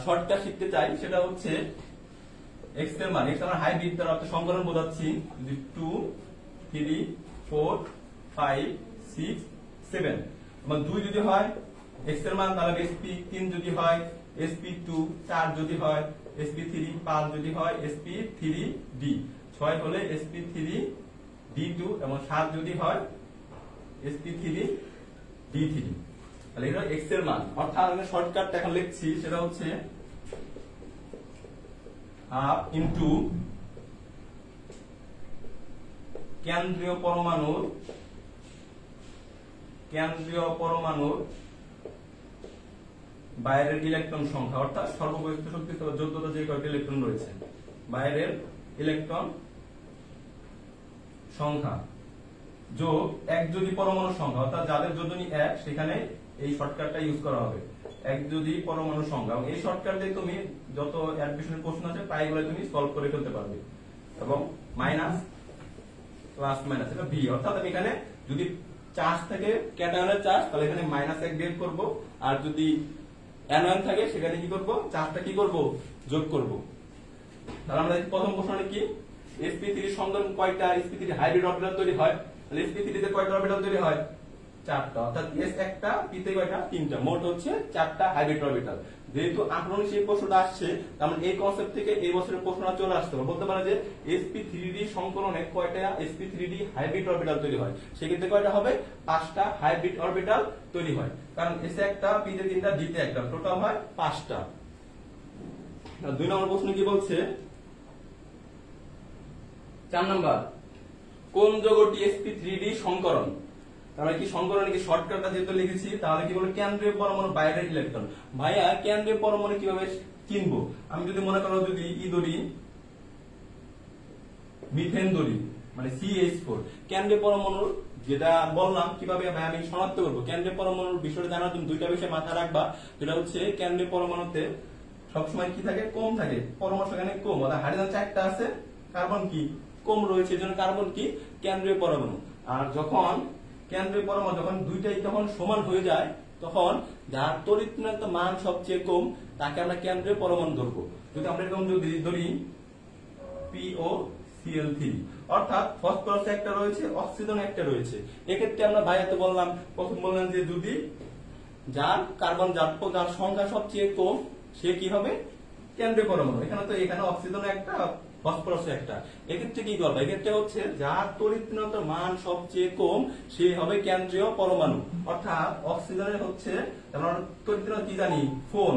শর্টকাট শিখতে চাই, সেটা হচ্ছে x এর মান, x আমরা হাইব্রিড তার অর্থ সংকরণ বোঝাচ্ছি, 2 3 4 5 6 7 এবং 2 যদি হয় x এর মান, তাহলে sp3 যদি হয়, sp2 4 যদি হয়, sp3 5 যদি হয়, sp3d 6 হলে sp3d2 এবং 7 যদি হয় sp3d3। তাহলে এটা x এর মান। অর্থাৎ আমি শর্টকাটটা এখন লিখছি, সেটা হচ্ছে হাফ ইনটু কেন্দ্রীয় পরমাণুর বাইরের ইলেকট্রন সংখ্যা, অর্থাৎ সর্ববহিষ্ঠ শক্তি যোগ্যতা যে কয়টি ইলেকট্রন রয়েছে, বাইরের ইলেকট্রন সংখ্যা যোগ একযোজী পরমাণু সংখ্যা, অর্থাৎ যাদের যোজনী 1 সেখানে এই শর্টকাটটা ইউজ করা হবে, একযোজী পরমাণু সংখ্যা। এবং এই শর্টকাট দিয়ে তুমি যত অ্যাডমিশনের প্রশ্ন আছে প্রায়গুলো তুমি সলভ করে ফেলতে পারবে। এবং মাইনাস প্লাস মাইনাস এটা বি, অর্থাৎ আমি এখানে যদি চার্জ থাকে ক্যাটায়নের চার্জ তাহলে এখানে -1 বের করব, আর যদি অ্যানায়ন থাকে সেখানে কি করব, চার্জটা কি করব, যোগ করব। তাহলে আমরা প্রথম প্রশ্নটা কি, sp3 সংকরণ কয়টা sp3 হাইব্রিড অরবিটাল তৈরি হয়? তাহলে sp3 তে কয়টা অরবিটাল তৈরি হয়? 4টা, অর্থাৎ s একটা p তে কয়টা, 3টা, মোট হচ্ছে 4টা হাইব্রিড অরবিটাল। যেহেতু 18 সেই প্রশ্নটা আসছে, তার মানে এই কনসেপ্ট থেকে এই বছরের প্রশ্নটা চলে আসতে হবে। বলতে পারে যে sp3d সংকরণে কয়টা sp3d হাইব্রিড অরবিটাল তৈরি হয়, সেক্ষেত্রে কয়টা হবে, 5টা হাইব্রিড অরবিটাল তৈরি হয়, কারণ s একটা p তে 3টা d তে একটা, টোটাল হয় 5টা। 2 নম্বর প্রশ্ন কি বলছে, 4 নম্বর, কোন যৌগটি sp3d সংকরণ? তাহলে কি সংকরণ কি শর্টকাটটা যেহেতু লিখেছি, তাহলে কি বলে কেন্দ্রীয় পরমাণু বাইরের ইলেকট্রন। ভাইয়া কেন্দ্রীয় পরমাণু কিভাবে চিনবো? আমি যদি মনে করো যদি ই ধরি, মিথেন ধরি, মানে CH4, কেন্দ্রীয় পরমাণুর যেটা বললাম কিভাবে আমি শনাক্ত করবো। কেন্দ্রীয় পরমাণুর বিষয়টা জানার জন্য দুইটা বিষয় মাথায় রাখবা, যেটা হচ্ছে কেন্দ্রীয় পরমাণুতে সবসময় কি থাকে, কম থাকে, পরমাণু সেখানে কম, অর্থাৎ হাইড্রোজেন 4টা আছে, কার্বন কি কম রয়েছে, এজন্য কার্বন কি কেন্দ্রীয় পরমাণু। আর যখন কেন্দ্রীয় পরমাণু যখন দুইটাই তখন সমান হয়ে যায়, তখন যার তড়িৎ মান সবচেয়ে কম তাকে আমরা কেন্দ্রীয় পরমাণু ধরবো। যদি আমরা এরকম যদি ধরি POCl3, অর্থাৎ ফসফরাস একটা রয়েছে, অক্সিজেন একটা রয়েছে, এক্ষেত্রে আমরা ভাইয়াতে বললাম, প্রথম বললাম যে যদি যার কার্বন যার সংখ্যা সবচেয়ে কম সে কি হবে, কেন্দ্রীয় পরমাণু। এখানে তো এখানে অক্সিজেন একটা, ফসফরাস একটা, এক্ষেত্রে কি করবে, এক্ষেত্রে হচ্ছে যার তড়িৎ মান সবচেয়ে কম সে হবে কেন্দ্রীয় পরমাণু। অর্থাৎ অক্সিজেনের হচ্ছে আমরা তড়িৎ কি জানি, ফোন,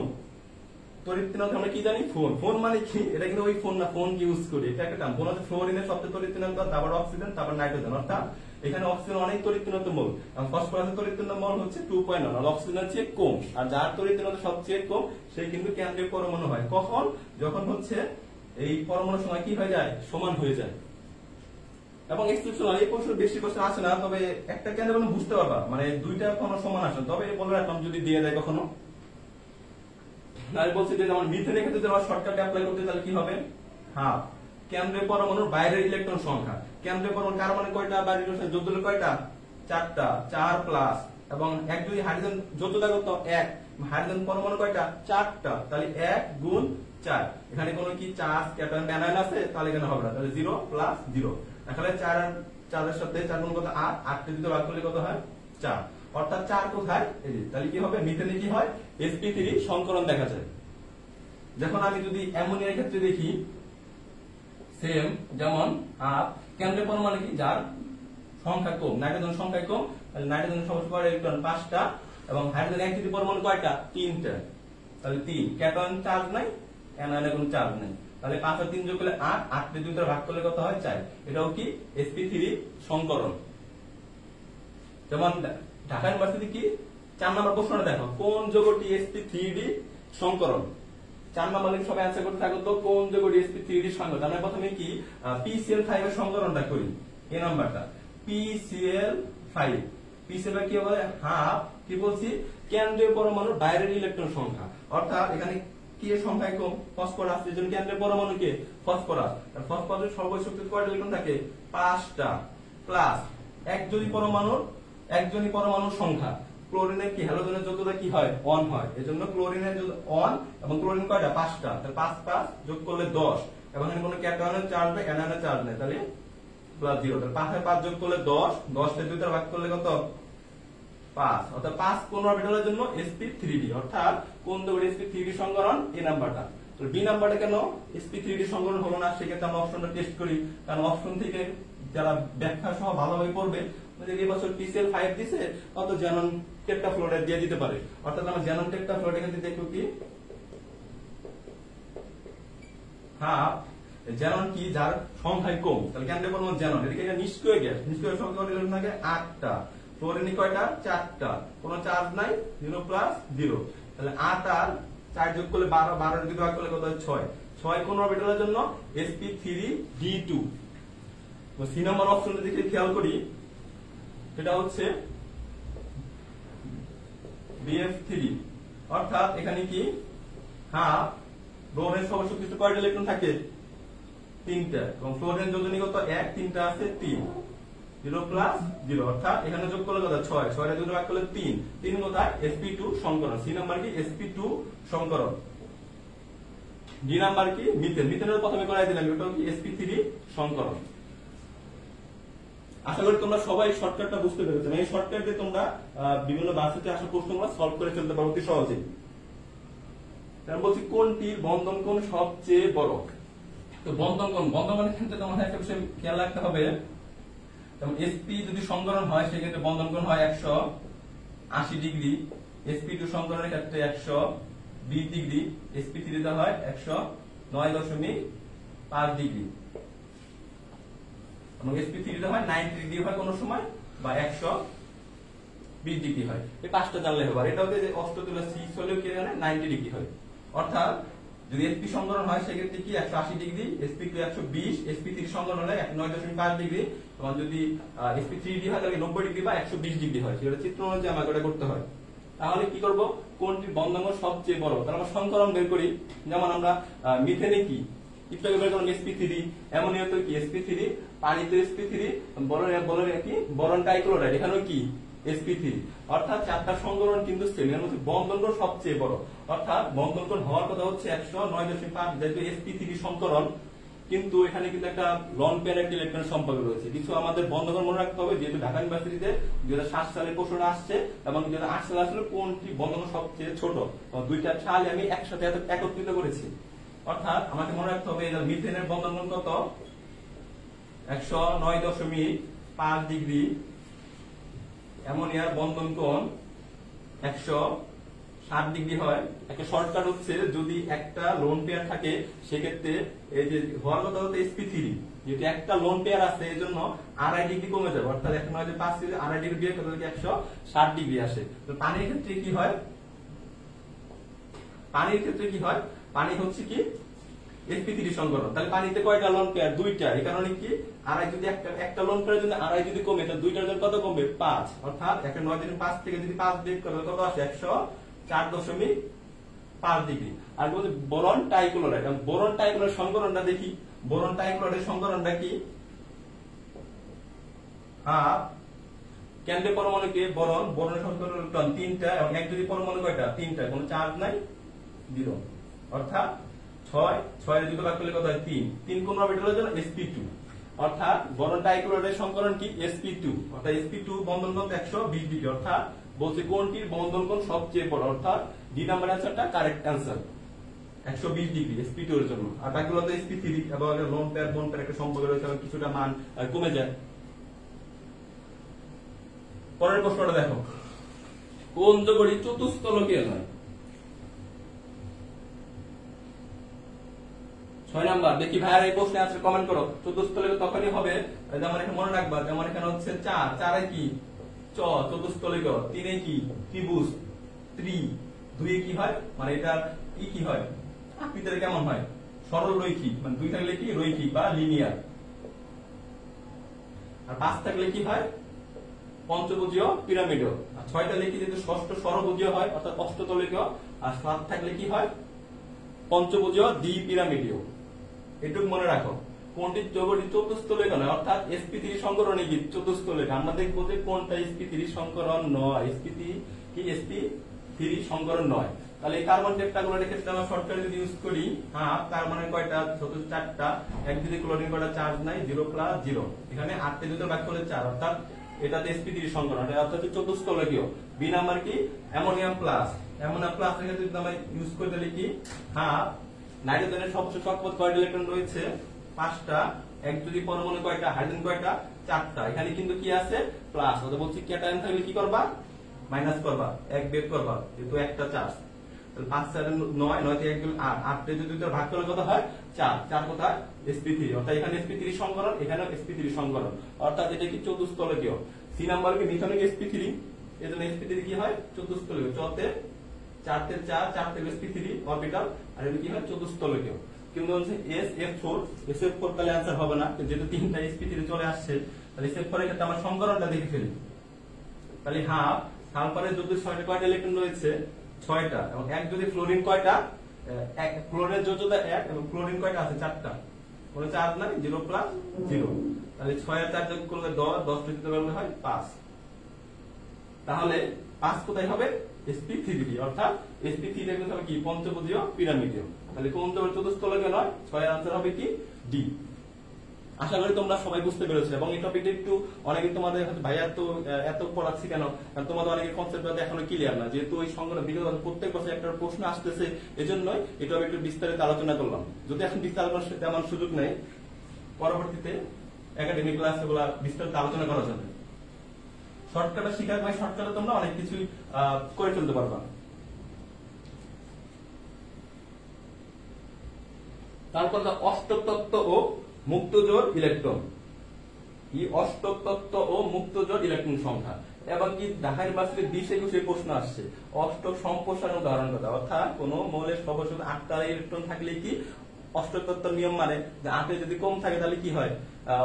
তড়িৎ আমরা কি জানি, ফোন। ফোন মানে কি, এটা কিন্তু ওই ফোন না, ফোন ইউজ করি, এটা একটা টার্ম। ফোন হচ্ছে ফ্লোরিনের সবচেয়ে তড়িৎ, তারপর অক্সিজেন, তারপর নাইট্রোজেন, অর্থাৎ এখানে অক্সিজেন অনেক তড়িৎ মূল, ফসফরাসের তড়িৎ মূল হচ্ছে 2.1, আর অক্সিজেনের চেয়ে কম, আর যার তড়িৎ সবচেয়ে কম সে কিন্তু কেন্দ্রীয় পরমাণু হয়। কখন, যখন হচ্ছে এই পরমাণুর সময় কি হয়ে যায়, সমান হয়ে যায়। এবং এক্সেপশনাল এই প্রশ্ন বেশি প্রশ্ন আসে না, তবে একটা কেন্দ্র বুঝতে পারবা, মানে দুইটা কোনো সমান আসে, তবে বলে রাখলাম যদি দিয়ে দেয় কখনো। আমি বলছি যে যেমন মিথেনের ক্ষেত্রে যদি আমরা শর্টকাট অ্যাপ্লাই করতে, তাহলে কি হবে, হাফ কেন্দ্রীয় পরমাণুর বাইরের ইলেকট্রন সংখ্যা। কেন্দ্রীয় পরমাণু কার্বনের কয়টা, বাইরের ইলেকট্রন যোগদানের কয়টা, 4টা, 4 প্লাস, এবং এক যদি হাইড্রোজেন যোগদান করতে 1, হাইড্রোজেন পরমাণু কয়টা, 4টা, তাহলে 1 গুণ 4, এখানে কোনো কি চার্জ ক্যাটায়ন অ্যানায়ন আছে, তাহলে এখানে হবে না, তাহলে 0 প্লাস 0, তাহলে 4 আর 4 এর সাথে 4 গুণ কত 8, 8 কে যদি ভাগ করলে কত হয় 4, অর্থাৎ 4 কোথায়, এই যে, তাহলে কি হবে, মিথেনে কি হয়, sp3 সংকরণ দেখা যায়। যখন আমি যদি অ্যামোনিয়ার ক্ষেত্রে দেখি, সেম যেমন কেন্দ্রীয় পরমাণু কি যার সংখ্যা কম, নাইট্রোজেন সংখ্যা কম, তাহলে নাইট্রোজেন সবসময় ইলেকট্রন 5টা, এবং হাইড্রোজেন একটি পরমাণু কয়টা, 3টা, তাহলে 3, ক্যাটায়ন চার্জ নাই, অ্যানায়নে কোনো চার্জ নাই, তাহলে 5 আর 3 যোগ করলে 8, 8 কে 2 দ্বারা ভাগ করলে কত হয়, 4, এটাও কি sp3 সংকরণ। যেমন ঢাকা ইউনিভার্সিটি কি 4 নম্বর প্রশ্নটা দেখো, কোন যৌগটি sp3d সংকরণ। 4 নম্বর সবাই অ্যানসার করতে থাকো তো, কোন যৌগটি sp3d সংকরণ। আমরা প্রথমে কি PCl5 এর সংকরণটা করি, এই নাম্বারটা PCl5, PCl5 কি হবে, হাফ কি বলছি, কেন্দ্রীয় পরমাণুর বাইরের ইলেকট্রন সংখ্যা, অর্থাৎ এখানে কি এর সংখ্যা কম, ফসফরাস, এজন্য কেন্দ্রীয় পরমাণু কে ফসফরাস, আর ফসফরাসের সর্বশক্তিতে কয়টা ইলেকট্রন থাকে, 5টা, প্লাস একজনী পরমাণুর সংখ্যা, ক্লোরিনের কি হ্যালোজেনের যোগ্যতা কি হয়, 1 হয়, এজন্য ক্লোরিনের 1, এবং ক্লোরিন কয়টা, 5টা, তাহলে 5 5 যোগ করলে 10, এবং এখানে কোনো ক্যাটায়নের চার্জ নেই, অ্যানায়নের চার্জ নেই, তাহলে প্লাস 0, তাহলে 5 আর 5 যোগ করলে 10, 10 কে 2 দ্বারা ভাগ করলে কত, 5, অর্থাৎ 5 কোন অরবিটালের জন্য sp3d, অর্থাৎ কোন যৌগের sp3d সংকরণ, এই নাম্বারটা তো বি নাম্বারটা কেন sp3d সংকরণ হলো না, সেক্ষেত্রে আমরা অপশনটা টেস্ট করি, কারণ অপশন থেকে যারা ব্যাখ্যা সহ ভালোভাবে পড়বে, এই বছর পিসিএল 5 দিছে, অত জ্যানন টেট্রাফ্লোরাইড দিয়ে দিতে পারে। অর্থাৎ আমরা জ্যানন টেট্রাফ্লোরাইড এখান থেকে দেখব কি হাফ জ্যানন কি যার সংখ্যায় কম, তাহলে কেন বলবো জ্যানন, এদিকে এটা নিষ্ক্রিয় গ্যাস, নিষ্ক্রিয় সংখ্যা কত থাকে 8টা, ফ্লোরিন কয়টা 4টা, কোনো চার্জ নাই 0 প্লাস 0, তাহলে 8 আর 4 যোগ করলে 12, 12 যদি ভাগ করলে কত হয় 6, 6 কোন অরবিটালের জন্য sp3d2। তো সি নাম্বার অপশনটা দেখে খেয়াল করি, এটা হচ্ছে bf3, অর্থাৎ এখানে কি হাফ ব্রোমের সবশক্তিতে কয়টা ইলেকট্রন থাকে 3টা, এবং ফ্লোরিন যোজনী কত 1, 3টা আছে 3, 0 প্লাস 0, অর্থাৎ এখানে যোগ করলে কত 6, 6 এর 2 ভাগ করলে 3, 3 কোথায় sp2 সংকরণ, সি নাম্বার কি sp2 সংকরণ। ডি নাম্বার কি মিথেন, মিথেনের প্রথমে করাই দিলাম, এটা কি sp3 সংকরণ। আশা করি তোমরা সবাই শর্টকাটটা বুঝতে পেরেছো, এই শর্টকাট দিয়ে তোমরা বিভিন্ন বাসিতে আসা প্রশ্নগুলো সলভ করে ফেলতে পারো অতি সহজেই। তারপর বলছি কোনটির বন্ধন কোণ সবচেয়ে বড়। তো বন্ধন কোণ, বন্ধনের ক্ষেত্রে তোমাদের একটা বিষয় খেয়াল রাখতে হবে, যেমন sp যদি সংকরণ হয় সেক্ষেত্রে বন্ধন কোণ হয় 180 ডিগ্রি, sp2 সংকরণের ক্ষেত্রে 120 ডিগ্রি, sp3 তে হয় 109.5 ডিগ্রি, এবং sp3 তে হয় 90 ডিগ্রি হয় কোন সময়, বা 120 ডিগ্রি হয়। এই পাঁচটা জানলে হবে। আর এটা হচ্ছে যে অষ্টতুল্য C হলেও কি এখানে 90 ডিগ্রি হয়। অর্থাৎ যদি sp সংকরণ হয় সেক্ষেত্রে কি 180 ডিগ্রি, sp2 120, sp3 সংকরণ হলে 9.5 ডিগ্রি, এবং যদি sp3d হয় তাহলে 90 ডিগ্রি বা 120 ডিগ্রি হয়। সেটা চিত্র অনুযায়ী আমাকে এটা করতে হয়। তাহলে কি করব, কোনটির বন্ধন কোণ সবচেয়ে বড়, তাহলে আমরা সংকরণ বের করি। যেমন আমরা মিথেনে কি ইত্যাদি বের করলাম sp3, অ্যামোনিয়াতে কি sp3, পানিতে sp3, বলনে কি বোরন ট্রাইক্লোরাইড, এখানেও কি sp3, অর্থাৎ চারটা সংকরণ কিন্তু সেম, এর মধ্যে বন্ধন কোণ সবচেয়ে বড়, অর্থাৎ বন্ধন কোণ হওয়ার কথা হচ্ছে 109.5, যেহেতু sp3 সংকরণ, কিন্তু এখানে কিন্তু একটা লন পেয়ার একটা ইলেকট্রন সম্পর্ক রয়েছে। কিছু আমাদের বন্ধন কোণ মনে রাখতে হবে, যেহেতু ঢাকা ইউনিভার্সিটিতে 2007 সালে প্রশ্ন আসছে এবং 2008 সালে আসলে কোনটি বন্ধন সবচেয়ে ছোট, দুইটা সাল আমি একসাথে একত্রিত করেছি। অর্থাৎ আমাকে মনে রাখতে হবে মিথেনের বন্ধন কোণ কত 109.5 ডিগ্রি, অ্যামোনিয়ার বন্ধন কোণ 160 ডিগ্রি হয়। একটা শর্টকাট হচ্ছে যদি একটা লোন পেয়ার থাকে সেক্ষেত্রে এই যে হওয়ার কথা হচ্ছে sp3, যেহেতু একটা লোন পেয়ার আছে এই জন্য 2.5 ডিগ্রি কমে যাবে, অর্থাৎ এখন হয় যে 5 থেকে 2.5 ডিগ্রি দিয়ে কত 160 ডিগ্রি আসে। তো পানির ক্ষেত্রে কি হয়, পানির ক্ষেত্রে কি হয়, পানি হচ্ছে কি sp3 সংকরণ, তাহলে পানিতে কয়টা লোন পেয়ার 2টা, এই কারণে কি 2.5 যদি একটা লোন পেয়ারের জন্য 2.5 যদি কমে তাহলে 2টার জন্য কত কমবে 5, অর্থাৎ 109.5 থেকে যদি 5 বিয়োগ করলে কত আসে 104.5 ডিগ্রি। আর বলতে বোরন ট্রাইক্লোরাইড, বোরন ট্রাইক্লোরাইড সংকরণটা দেখি, বোরন ট্রাইক্লোরাইডের সংকরণটা কি কেন্দ্রীয় পরমাণুকে বোরন, বোরনের সংকরণ ইলেকট্রন 3টা, এবং এক যদি পরমাণু কয়টা 3টা, কোনো চার্জ নাই 0, অর্থাৎ 6 এর দুটো ভাগ করলে কত হয় 3, 3 কোন অরবিটালের জন্য sp2, অর্থাৎ বোরন ট্রাইক্লোরাইডের সংকরণ কি sp2, অর্থাৎ sp2 বন্ধন কোণ 120 ডিগ্রি, অর্থাৎ বলছে কোনটির বন্ধন কোণ সবচেয়ে বড়, অর্থাৎ ডি নাম্বার অ্যানসারটা কারেক্ট অ্যানসার 120 ডিগ্রি sp2 এর জন্য। আর বাকিগুলো তো sp3 এবং লোন পেয়ার বোন পেয়ার একটা সম্পর্ক রয়েছে, কিছুটা মান কমে যায়। পরের প্রশ্নটা দেখো, কোন যোগটি চতুস্তলকীয় নয়। 6 নাম্বার দেখি ভাইয়ার এই প্রশ্নে আছে, কমেন্ট করো। চতুস্তলকীয় তখনই হবে যেমন এখানে মনে রাখবা, যেমন এখানে হচ্ছে 4, 4 এ কি চতুস্তলকীয়, 3 এ কি ত্রিভুজ, 3 2 এ কি হয় মানে এটা কি হয় আকৃতিতে কেমন হয় সরল রৈখিক, মানে 2 থাকলে কি রৈখিক বা লিনিয়ার, আর 5 থাকলে কি হয় পঞ্চভুজীয় পিরামিডীয়, আর 6টা লিখি যেহেতু ষষ্ঠ ষড়ভুজীয় হয় অর্থাৎ অষ্টতলীয়, আর 7 থাকলে কি হয় পঞ্চভুজীয় দ্বিপিরামিডীয়। এটুকু মনে রাখো। কোনটি যোগটি চতুস্তলীয় নয়, অর্থাৎ sp3 সংকরণে কি চতুস্তলীয়। আমরা দেখবো যে কোনটা sp3 সংকরণ নয়, sp3 সংকরণ নয়। তাহলে এই কার্বন টেট্রাক্লোরাইডের ক্ষেত্রে আমরা শর্টকাট যদি ইউজ করি, কার্বনের কয়টা 4টা, এক যদি ক্লোরিন কয়টা চার্জ নাই 0 প্লাস 0, এখানে 8 তে ভাগ করলে 4, অর্থাৎ এটাতে sp3 সংকরণ, এটা অর্থাৎ চতুস্তলকীয়। বি নাম্বার কি অ্যামোনিয়াম প্লাস, অ্যামোনিয়াম প্লাস এর ক্ষেত্রে যদি আমরা ইউজ করে দিলে কি নাইট্রোজেনের সবচেয়ে কক্ষপথ কয়টা ইলেকট্রন রয়েছে? 5টা। একযোজী পরমাণু কয়টা? হাইড্রোজেন কয়টা? 4টা। এখানে কিন্তু কি আছে? প্লাস। ওটা বলছি ক্যাটায়ন থাকলে কি করবা? মাইনাস করবা, এক বের করবা, যেহেতু একটা চার্জ। তাহলে 5 4 9, 9 থেকে 1 গেলে 8, 8 তে যদি ভাগ করলে কত হয়? 4, 4 কোথায়? sp3, অর্থাৎ এখানে sp3 সংকরণ, এখানেও sp3 সংকরণ, অর্থাৎ এটা কি চতুস্থলকীয়। সি নাম্বার কি মিথেনিক sp3, এজন্য sp3 কি হয়? চতুস্থলকীয়। চতে 4 তে 4, 4 তে sp3 অরবিটাল, আর এটা কি হয়? চতুস্থলকীয়। কিন্তু হচ্ছে sf4, sf4 তাহলে आंसर হবে না, যেহেতু তিনটা sp3 চলে আসছে, তাহলে sf4 এর ক্ষেত্রে আমরা সংকরণটা দেখে ফেলি। তাহলে হাফ সালফারের যদি 6টা কয়টা ইলেকট্রন রয়েছে? 6টা। এবং এক যদি ফ্লোরিন কয়টা? এক ফ্লোরিনের যোজ্যতা 1 এবং ফ্লোরিন কয়টা আছে? 4টা। কোনো চার্জ নাই, 0 প্লাস 0। তাহলে 6 আর 4 যোগ করলে 10, 10 টা দিতে পারলে হয় 5। তাহলে 5 কোথায় হবে? sp3, অর্থাৎ sp3 টা কিন্তু হবে কি? পঞ্চভুজীয় পিরামিডীয়। তাহলে কোন চতুস্থলকীয় নয়, 6 এর आंसर হবে কি? ডি। আশা করি তোমরা সবাই বুঝতে পেরেছো। এবং এই টপিকটা একটু অনেকে তোমাদের ভাইয়া তো এত পড়াচ্ছি কেন, কারণ তোমাদের অনেকের কনসেপ্টটা এখনো ক্লিয়ার না, যেহেতু ওই সংগ্রহ বিগত প্রত্যেক বছর একটা প্রশ্ন আসতেছে, এজন্যই এই টপিকটা একটু বিস্তারিত আলোচনা করলাম। যদি এখন বিস্তারিত তেমন সুযোগ নেই, পরবর্তীতে একাডেমিক ক্লাসে এগুলো বিস্তারিত আলোচনা করা যাবে। শর্টকাটে শিখার ভাই, শর্টকাটে তোমরা অনেক কিছু করে ফেলতে পারবা। তারপর অষ্টক তত্ত্ব ও মুক্তজোড় ইলেকট্রন। কি? অষ্টক তত্ত্ব ও মুক্তজোড় ইলেকট্রন সংখ্যা। এবং কি ঢাকা ইউনিভার্সিটি 20-21 প্রশ্ন আসছে, অষ্টক সম্প্রসারণ উদাহরণ কথা, অর্থাৎ কোন মৌলের সর্বশেষ 8টা ইলেকট্রন থাকলে কি অষ্টক তত্ত্বের নিয়ম মানে যে 8 এর যদি কম থাকে তাহলে কি হয়?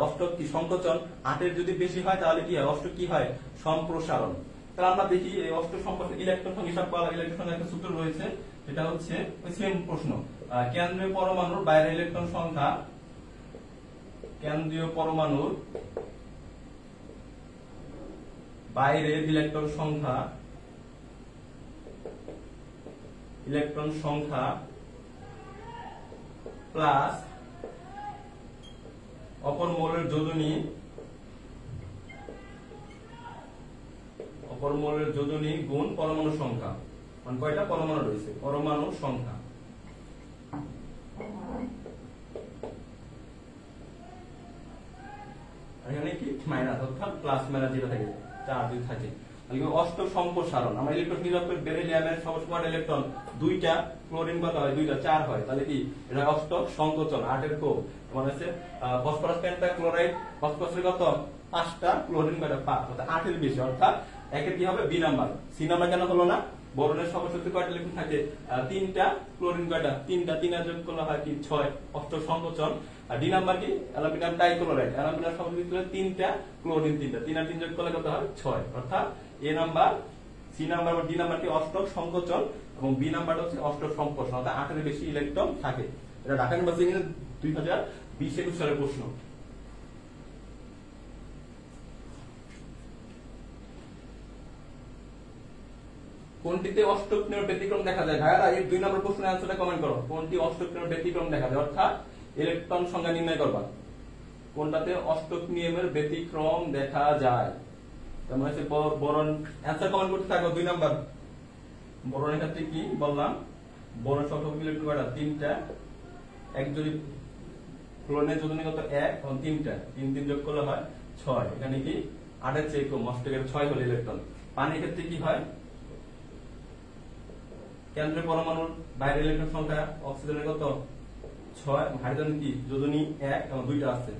অষ্টক কি সংকোচন, 8 এর যদি বেশি হয় তাহলে কি হয়? অষ্টক কি হয়? সম্প্রসারণ। তাহলে আমরা দেখি এই অষ্টক সম্প্রসারণ ইলেকট্রন হিসাব করা, ইলেকট্রন সংখ্যা একটা সূত্র রয়েছে, সেটা হচ্ছে ওই সেম প্রশ্ন। কেন্দ্রীয় পরমাণুর বাইরে ইলেকট্রন সংখ্যা, কেন্দ্রীয় পরমাণুর বাইরের ইলেকট্রন সংখ্যা প্লাস অপর মৌলের যোজনী গুণ পরমাণু সংখ্যা। মানে কয়টা পরমাণু রয়েছে? পরমাণু সংখ্যা। এখানে কি মাইনাস, অর্থাৎ প্লাস মাইনাস যেটা থাকে, 4 যদি থাকে। অষ্টক সম্প্রসারণ, আমরা ইলেকট্রন নিরপেক্ষ বেরিলিয়ামের সবসময় ইলেকট্রন 2টা, ক্লোরিন কত হয়? 2টা, 4 হয়। তাহলে কি এটা অষ্টক সংকোচন। 8 এর কো মানে হচ্ছে ফসফরাস পেন্টাক্লোরাইড, ফসফরাসের কত? 5টা, ক্লোরিন কয়টা? 5, অর্থাৎ 8 এর বেশি, অর্থাৎ একের কি হবে? B number. সি নাম্বার কেন হলো না? বোরনের সর্বশক্তি কয়টা ইলেকট্রন থাকে? 3টা, ক্লোরিন কয়টা? 3টা, 3 যোগ করলে হয় কি? 6, অষ্টক সংকোচন। আর ডি নাম্বার কি? অ্যালুমিনিয়াম টাইক্লোরাইড, অ্যালুমিনিয়াম সর্বশক্তি 3টা, ক্লোরিন 3টা, 3 আর 3 যোগ করলে কত হয়? 6, অর্থাৎ এ নাম্বার, সি নাম্বার বা ডি নাম্বার কি? অষ্টক সংকোচন, এবং বি নাম্বারটা হচ্ছে অষ্টক সম্প্রসারণ, অর্থাৎ 8 এর বেশি ইলেকট্রন থাকে। এটা ঢাকা ইউনিভার্সিটি 2020-21 সালের প্রশ্ন। কোনটিতে অষ্টক নিয়মের ব্যতিক্রম দেখা যায়? ভাইয়ারা এই 2 নম্বর প্রশ্নের অ্যানসারটা কমেন্ট করো। কোনটি অষ্টক নিয়মের ব্যতিক্রম দেখা যায়, অর্থাৎ ইলেকট্রন সংখ্যা নির্ণয় করবা। কোনটাতে অষ্টক নিয়মের ব্যতিক্রম দেখা যায়? তার হচ্ছে বোরন। অ্যানসার কমেন্ট করতে থাকো। 2 নাম্বার বোরনের ক্ষেত্রে কি বললাম? বোরন সংখ্যক ইলেকট্রন কয়টা? 3টা। এক যদি ক্লোরিনের যোজনী কত? 1 এবং 3টা, 3 3 যোগ করলে হয় 6। এখানে কি 8 এর চেয়ে কম, অষ্টকের 6 হল ইলেকট্রন। পানির ক্ষেত্রে কি হয়? কেন্দ্রীয় পরমাণুর বাইরে ইলেকট্রন সংখ্যা, অক্সিজেনের কত? 6, হাইড্রোজেন কি যোজনী 1 এবং 2টা আছে,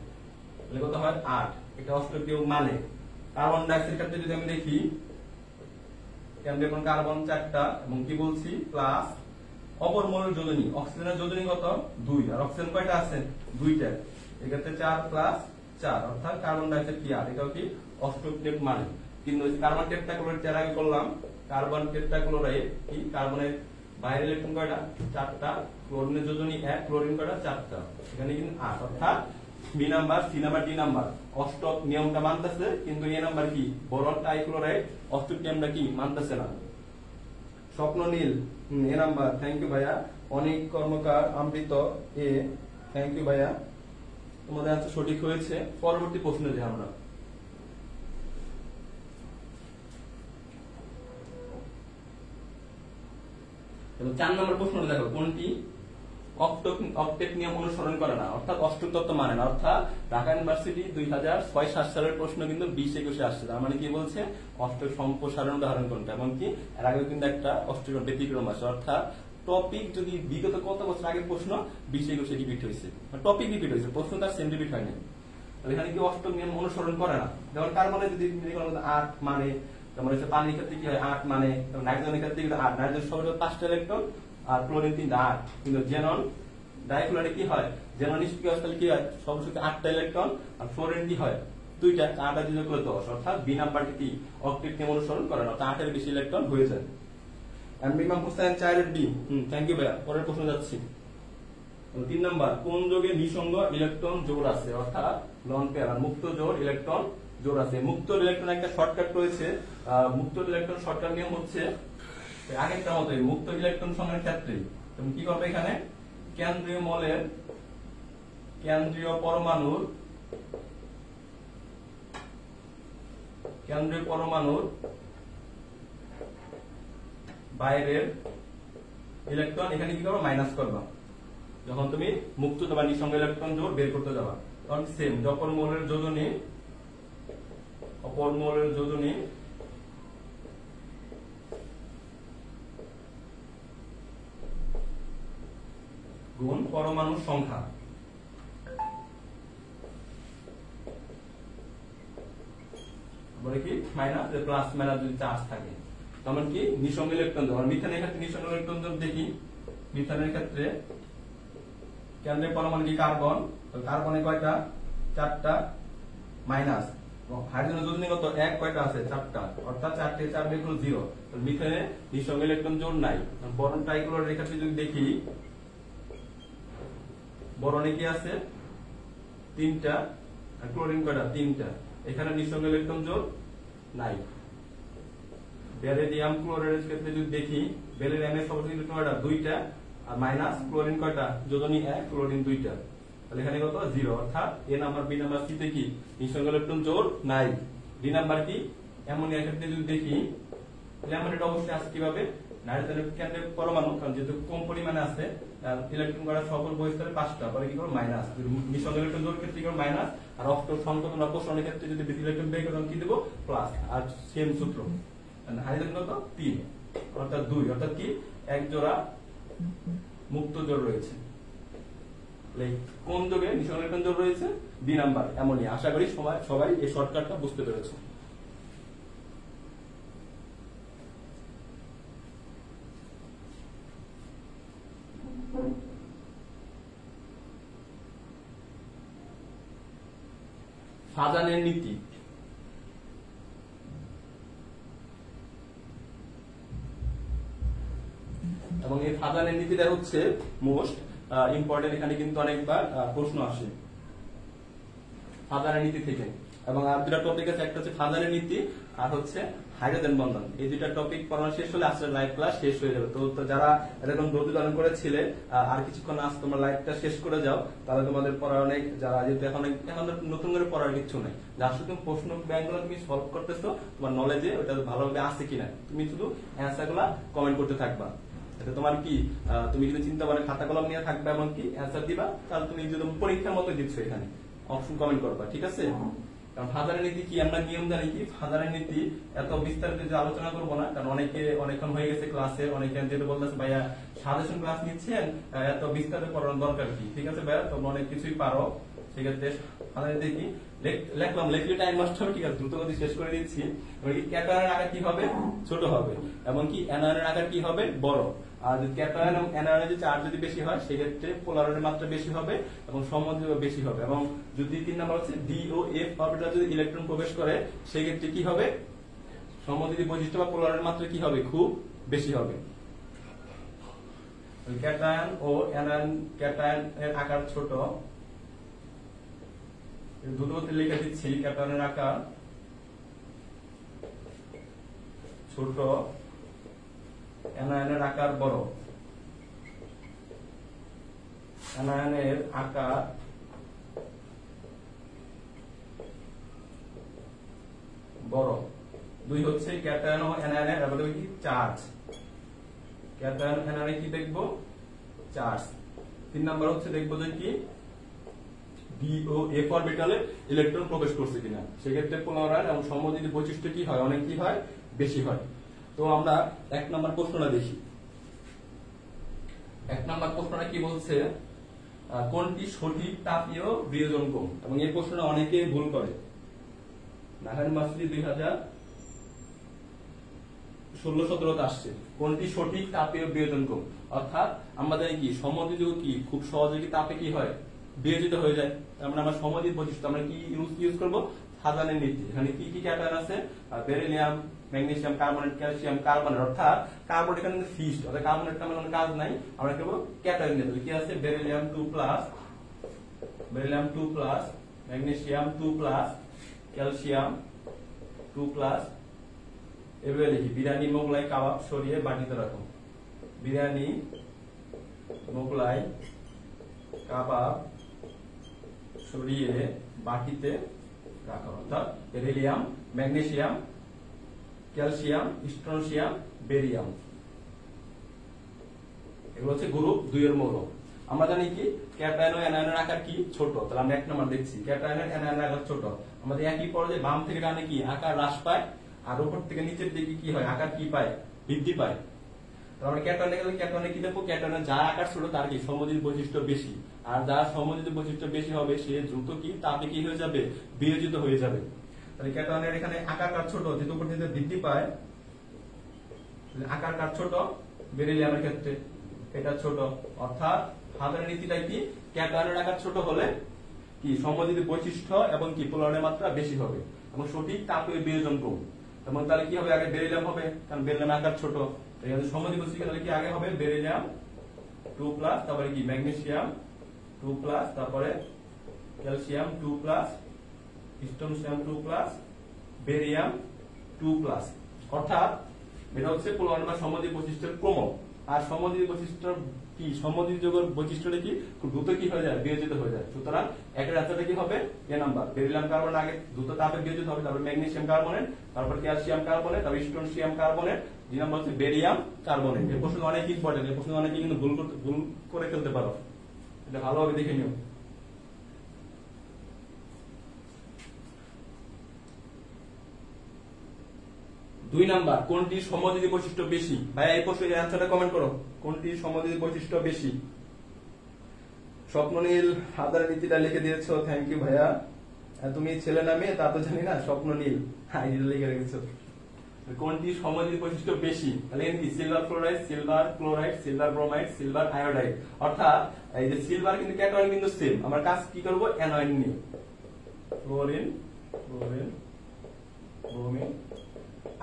তাহলে কত হয়? 8। এটা অষ্টকীয় মানে। কার্বন ডাই অক্সাইডের ক্ষেত্রে যদি আমি দেখি, কেন্দ্রীয় কার্বন 4টা এবং কি বলছি? প্লাস অপর মৌলের যোজনী, অক্সিজেনের যোজনী কত? 2, আর অক্সিজেন কয়টা আছে? 2টা। এক্ষেত্রে 4 প্লাস 4, অর্থাৎ কার্বন ডাই অক্সাইড কি? আর এটাও কি অষ্টকীয় মানে। কিন্তু কার্বন টেট্রাক্লোরাইড এর আগে করলাম, কার্বন টেট্রাক্লোরাইড কি? কার্বনের বাইরে ইলেকট্রন কয়টা? 4টা, ক্লোরিনের যোজনী 1, ক্লোরিন কয়টা? 4টা। এখানে কিন্তু 8, অর্থাৎ B number, C number, D number অষ্টক নিয়মটা মানতেছে, কিন্তু এ নাম্বার কি? বোরন টাইক্লোরাইড অষ্টক নিয়মটা কি? মানতেছে না। Swapna Neel A number, thank you ভাইয়া। অনেক কর্মকার অমৃত এ, থ্যাংক ইউ ভাইয়া, তোমাদের আনসার সঠিক হয়েছে। পরবর্তী প্রশ্নে যে আমরা 4 নম্বর প্রশ্ন দেখো, কোনটি অক্টেট নিয়ম অনুসরণ করে না, অর্থাৎ অষ্টক তত্ত্ব মানে না। অর্থাৎ ঢাকা ইউনিভার্সিটি 2006-07 সালের প্রশ্ন কিন্তু 20-21 আসছে। তার মানে কি বলছে, অষ্টক সম্প্রসারণ উদাহরণ কোনটা, এমনকি এর আগে কিন্তু একটা অষ্টক ব্যতিক্রম আছে। অর্থাৎ টপিক যদি বিগত কত বছর আগে প্রশ্ন 20-21 রিপিট হয়েছে, টপিক রিপিট হয়েছে, প্রশ্ন তার সেম রিপিট হয়নি। এখানে কি অষ্টক নিয়ম অনুসরণ করে না। যেমন কার্বনে যদি 8 মানে, যেমন হচ্ছে পানির ক্ষেত্রে কি হয় 8 মানে, নাইট্রোজেনের ক্ষেত্রে কিন্তু 8, নাইট্রোজেন সবসময় 5টা ইলেকট্রন আর ক্লোরিন 3টা 8, কিন্তু জেনন ডাইফ্লোরাইডে কি হয়, জেনন নিষ্ক্রিয় অবস্থায় কি হয় সবসময় 8টা ইলেকট্রন, আর ফ্লোরিন কি হয় 2টা, 8 আর 2 করে 10, অর্থাৎ বি নাম্বারটি কি অক্টেট নিয়ম অনুসরণ করে না, অর্থাৎ 8 এর বেশি ইলেকট্রন হয়ে যায়। ইমাম হোসেন 4 এর বি। থ্যাংক ইউ ভাইয়া। পরের প্রশ্ন যাচ্ছি। 3 নাম্বার, কোন যোগে নিঃসঙ্গ ইলেকট্রন জোড় আছে, অর্থাৎ লন পেয়ার, আর মুক্ত জোড় ইলেকট্রন জোড় আছে। মুক্ত ইলেকট্রন একটা শর্টকাট রয়েছে, মুক্ত ইলেকট্রন শর্টকাট নিয়ম হচ্ছে আগেরটা মতোই, মুক্ত ইলেকট্রন সংখ্যার ক্ষেত্রে তুমি কি করবে, এখানে কেন্দ্রীয় মলের কেন্দ্রীয় পরমাণুর বাইরের ইলেকট্রন এখানে কি করবে, মাইনাস করবা। যখন তুমি মুক্ত বা নিঃসঙ্গ ইলেকট্রন জোড় বের করতে যাবা, তখন সেম অপর মোলের যোজনী গুণ পরমাণুর সংখ্যা, বলে কি মাইনাস প্লাস মাইনাস যদি চার্জ থাকে, তখন কি নিঃসঙ্গ ইলেকট্রন জোড়। মিথানের ক্ষেত্রে নিঃসঙ্গ ইলেকট্রন জোড় দেখি, মিথানের ক্ষেত্রে কেন্দ্রের পরমাণু কি কার্বন, কার্বনে কয়টা 4টা মাইনাস, হাইড্রোজেনের যোজনী কত 1, কয়টা আছে 4টা, অর্থাৎ 4 4 বের করলে 0। মিথেনে নিঃসঙ্গ ইলেকট্রন জোড় নাই। বোরন ট্রাইক্লোরাইডের ক্ষেত্রে যদি দেখি, বোরনে কি আছে 3টা, আর ক্লোরিন কয়টা 3টা, এখানে নিঃসঙ্গ ইলেকট্রন জোড় নাই। বেরিলিয়াম ক্লোরাইডের ক্ষেত্রে যদি দেখি, বেরিলিয়ামের সবচেয়ে ইলেকট্রন কয়টা 2টা, আর মাইনাস ক্লোরিন কয়টা, যোজনী 1, ক্লোরিন 2টা, তাহলে এখানে কত 0, অর্থাৎ এ নাম্বার বি নাম্বার সি তে কি নিঃসঙ্গ ইলেকট্রন জোড় নাই। ডি নাম্বার কি অ্যামোনিয়ার ক্ষেত্রে যদি দেখি, অ্যামোনিয়াটা অবশ্যই আছে কিভাবে, নাইট্রোজেনের কেন্দ্রের পরমাণু, কারণ যেহেতু কম পরিমাণে আছে, ইলেকট্রন করা সকল বহিস্তরে 5টা, পরে কি করব মাইনাস, নিঃসঙ্গ ইলেকট্রন জোড় ক্ষেত্রে কি করব মাইনাস, আর অষ্টক সংকোচন বা প্রসারণের ক্ষেত্রে যদি বেশি ইলেকট্রন বের করি কি দেব প্লাস, আর সেম সূত্র। হাইড্রোজেন কত 3, অর্থাৎ 2, অর্থাৎ কি এক জোড়া মুক্ত জোড় রয়েছে। কোন যোগে নিঃসঙ্গ ইলেকট্রন জোড় রয়েছে, বি নাম্বার অ্যামোনিয়া। আশা করি সবাই এই শর্টকাটটা বুঝতে পেরেছে। ফাজানের নীতি, এবং এই ফাজানের নীতিটা হচ্ছে মোস্ট ইম্পর্টেন্ট। এখানে কিন্তু অনেকবার প্রশ্ন আসে ফাজানের নীতি থেকে, এবং আর দুটা টপিক আছে, একটা হচ্ছে ফাজানের নীতি আর হচ্ছে হাইড্রোজেন বন্ধন। এই দুটা টপিক পড়ানো শেষ হলে আজকের লাইভ ক্লাস শেষ হয়ে যাবে। তো যারা এরকম ধৈর্য ধারণ করেছিলে, আর কিছুক্ষণ আজ তোমরা লাইভটা শেষ করে যাও, তাহলে তোমাদের পড়ার অনেক, যারা যেহেতু এখন নতুন করে পড়ার কিছু নেই, যার শুধু প্রশ্ন ব্যাংকগুলো তুমি সলভ করতেছো, তোমার নলেজে ওটা ভালোভাবে আছে কিনা, তুমি শুধু অ্যান্সার গুলা কমেন্ট করতে থাকবা। তোমার কি তুমি যদি চিন্তা করে খাতা কলম নিয়ে থাকবে এমনকি অ্যান্সার দিবা, তাহলে তুমি যদি পরীক্ষার মতো দিচ্ছ, এখানে অপশন কমেন্ট করবা, ঠিক আছে। কারণ ফাজারের নীতি কি আমরা নিয়ম জানি কি, ফাজারের নীতি এত বিস্তারিত যে আলোচনা করবো না, কারণ অনেকক্ষণ হয়ে গেছে ক্লাসে, অনেকে যেটা বলতেছে ভাইয়া সাজেশন ক্লাস নিচ্ছেন, এত বিস্তারিত পড়ানোর দরকার কি, ঠিক আছে ভাইয়া তোমরা অনেক কিছুই পারো, সেক্ষেত্রে ফাজারের নীতি কি লিখলে টাইম নষ্ট হবে, ঠিক আছে দ্রুত গতি শেষ করে দিচ্ছি। ক্যাটায়নের আকার কি হবে, ছোট হবে, এমনকি অ্যানায়নের আকার কি হবে, বড়। আর যদি ক্যাটায়ন এবং অ্যানায়নের যে চার্জ যদি বেশি হয়, সেক্ষেত্রে পোলারনের মাত্রা বেশি হবে এবং সম্বন্ধ বেশি হবে। এবং যদি 3 নাম্বার হচ্ছে ডি ও এফ অরবিটাল যদি ইলেকট্রন প্রবেশ করে, সেক্ষেত্রে কি হবে, সম্বন্ধিত বৈশিষ্ট্য বা পোলারের মাত্রা কি হবে, খুব বেশি হবে। ক্যাটায়ন ও অ্যানায়ন, ক্যাটায়ন এর আকার ছোট, দ্রুত লিখে দিচ্ছি, ক্যাটায়নের আকার ছোট, অ্যানায়নের আকার বড়। অ্যানায়নের আকার বড়। 2 হচ্ছে ক্যাটায়ন ও অ্যানায়নের কি চার্জ, ক্যাটায়ন অ্যানায়নে কি দেখবো চার্জ। 3 নাম্বার হচ্ছে দেখবো যে কি ডি ও এফ অরবিটালে ইলেকট্রন প্রবেশ করছে কিনা। সেক্ষেত্রে পোলারাইড এবং সমযোজী বৈশিষ্ট্য কি হয়, অনেক কি হয়, বেশি হয়। তো আমরা 1 নাম্বার প্রশ্নটা দেখি। 1 নাম্বার প্রশ্নটা কি বলছে, কোনটি সঠিক তাপীয় বিয়োজন কোণ। এবং এই প্রশ্নটা অনেকে ভুল করে। নাহান মাসুদি 2016-17 আসছে, কোনটি সঠিক তাপীয় বিয়োজন কোণ। অর্থাৎ আমাদের কি সমযোজী কি খুব সহজে কি তাপে কি হয়, বিয়োজিত হয়ে যায়। আমরা সমযোজী বৈশিষ্ট্য আমরা কি ইউজ করব, সাজানের নীতি। এখানে কি কি ক্যাটায়ন আছে, beryllium, magnesium carbonate, calcium carbonate. অর্থাৎ কার্বন এখানে ফিক্সড, অর্থাৎ কার্বনেট তেমন কাজ নাই, আমরা কেবল ক্যাটায়ন নেব। কি আছে, বেরিলিয়াম 2+, ম্যাগনেসিয়াম 2+, ক্যালসিয়াম 2+। এভাবে লিখি, বিরিয়ানি, মোগলাই, কাবাব সরিয়ে বাটিতে রাখো। বিরিয়ানি, মোগলাই, কাবাব সরিয়ে বাটিতে রাখা। অর্থাৎ beryllium, magnesium, calcium, strontium, barium, এগুলো হচ্ছে গ্রুপ 2 এর মৌল। আমরা জানি কি ক্যাটায়ন ও অ্যানায়নের আকার কি ছোট, তাহলে আমরা 1 নম্বর দেখছি ক্যাটায়ন ও অ্যানায়নের আকার ছোট। আমাদের একই পর্যায়ে বাম থেকে ডানে কি আকার হ্রাস পায়, আর উপর থেকে নিচের দিকে কি হয়, আকার কি পায়, বৃদ্ধি পায়। তাহলে আমরা ক্যাটায়নে গেলে ক্যাটায়নে কি দেখবো, ক্যাটায়নের যার আকার ছোট তার কি সমযোজী বৈশিষ্ট্য বেশি, আর যার সমযোজী বৈশিষ্ট্য বেশি হবে সে দ্রুত কি তাপে কি হয়ে যাবে, বিয়োজিত হয়ে যাবে। তাহলে ক্যাটায়নের এখানে আকার ছোট, যেহেতু উপর থেকে বৃদ্ধি পায়, আকার ছোট। বেরিলিয়ামের ক্ষেত্রে এটা ছোট, অর্থাৎ সাধারণ নীতিটা কি, ক্যাটায়নের আকার ছোট হলে কি সমযোজী বৈশিষ্ট্য এবং কি পোলারাইডের মাত্রা বেশি হবে এবং সঠিক তাপীয় বিয়োজন কোণ। এবং তাহলে কি হবে, আগে বেরিলিয়াম হবে, কারণ বেরিলিয়ামের আকার ছোট। সমযোজী বৈশিষ্ট্য তাহলে কি আগে হবে বেরিলিয়াম 2+, তারপরে কি ম্যাগনেসিয়াম 2+, তারপরে ক্যালসিয়াম 2+, স্ট্রনশিয়াম 2+, বেরিয়াম 2+। অর্থাৎ এটা হচ্ছে পোলারাইড বা সমযোজী বৈশিষ্ট্যের ক্রম। আর সমযোজী বৈশিষ্ট্য কি, সমযোজী যৌগের বৈশিষ্ট্যটা কি খুব দ্রুত কি হয়ে যায়, বিয়োজিত হয়ে যায়। সুতরাং একের আনসারটা কি হবে, এ নাম্বার। বেরিলিয়াম কার্বন আগে দ্রুত তাপে বিয়োজিত হবে, তারপর ম্যাগনেসিয়াম কার্বনেট, তারপর ক্যালসিয়াম কার্বনেট, তারপর স্ট্রনশিয়াম কার্বনেট, 2 নম্বর হচ্ছে বেরিয়াম কার্বনেট। এই প্রশ্ন অনেক ইম্পর্টেন্ট, এই প্রশ্ন অনেকে কিন্তু ভুল করে ফেলতে পারো, এটা ভালোভাবে দেখে নিও। দুই নাম্বার, কোনটি সমযোজী বৈশিষ্ট্য বেশি। ভাইয়া এই প্রশ্নের অ্যান্সারটা কমেন্ট করো, কোনটি সমযোজী বৈশিষ্ট্য বেশি। স্বপ্ননীল হাজার নীতিটা লিখে দিয়েছো, থ্যাংক ইউ ভাইয়া। তুমি ছেলে না মেয়ে তা তো জানি না, স্বপ্ননীল লিখে রেখেছো। কোনটি সমযোজী বৈশিষ্ট্য বেশি, তাহলে কি silver fluoride, silver chloride, silver bromide, silver iodide. অর্থাৎ এই যে সিলভার কিন্তু ক্যাটায়ন কিন্তু সেম, আমরা কাজ কি করব, অ্যানোয়ন নিয়ে ক্লোরিন, ব্রোমিন,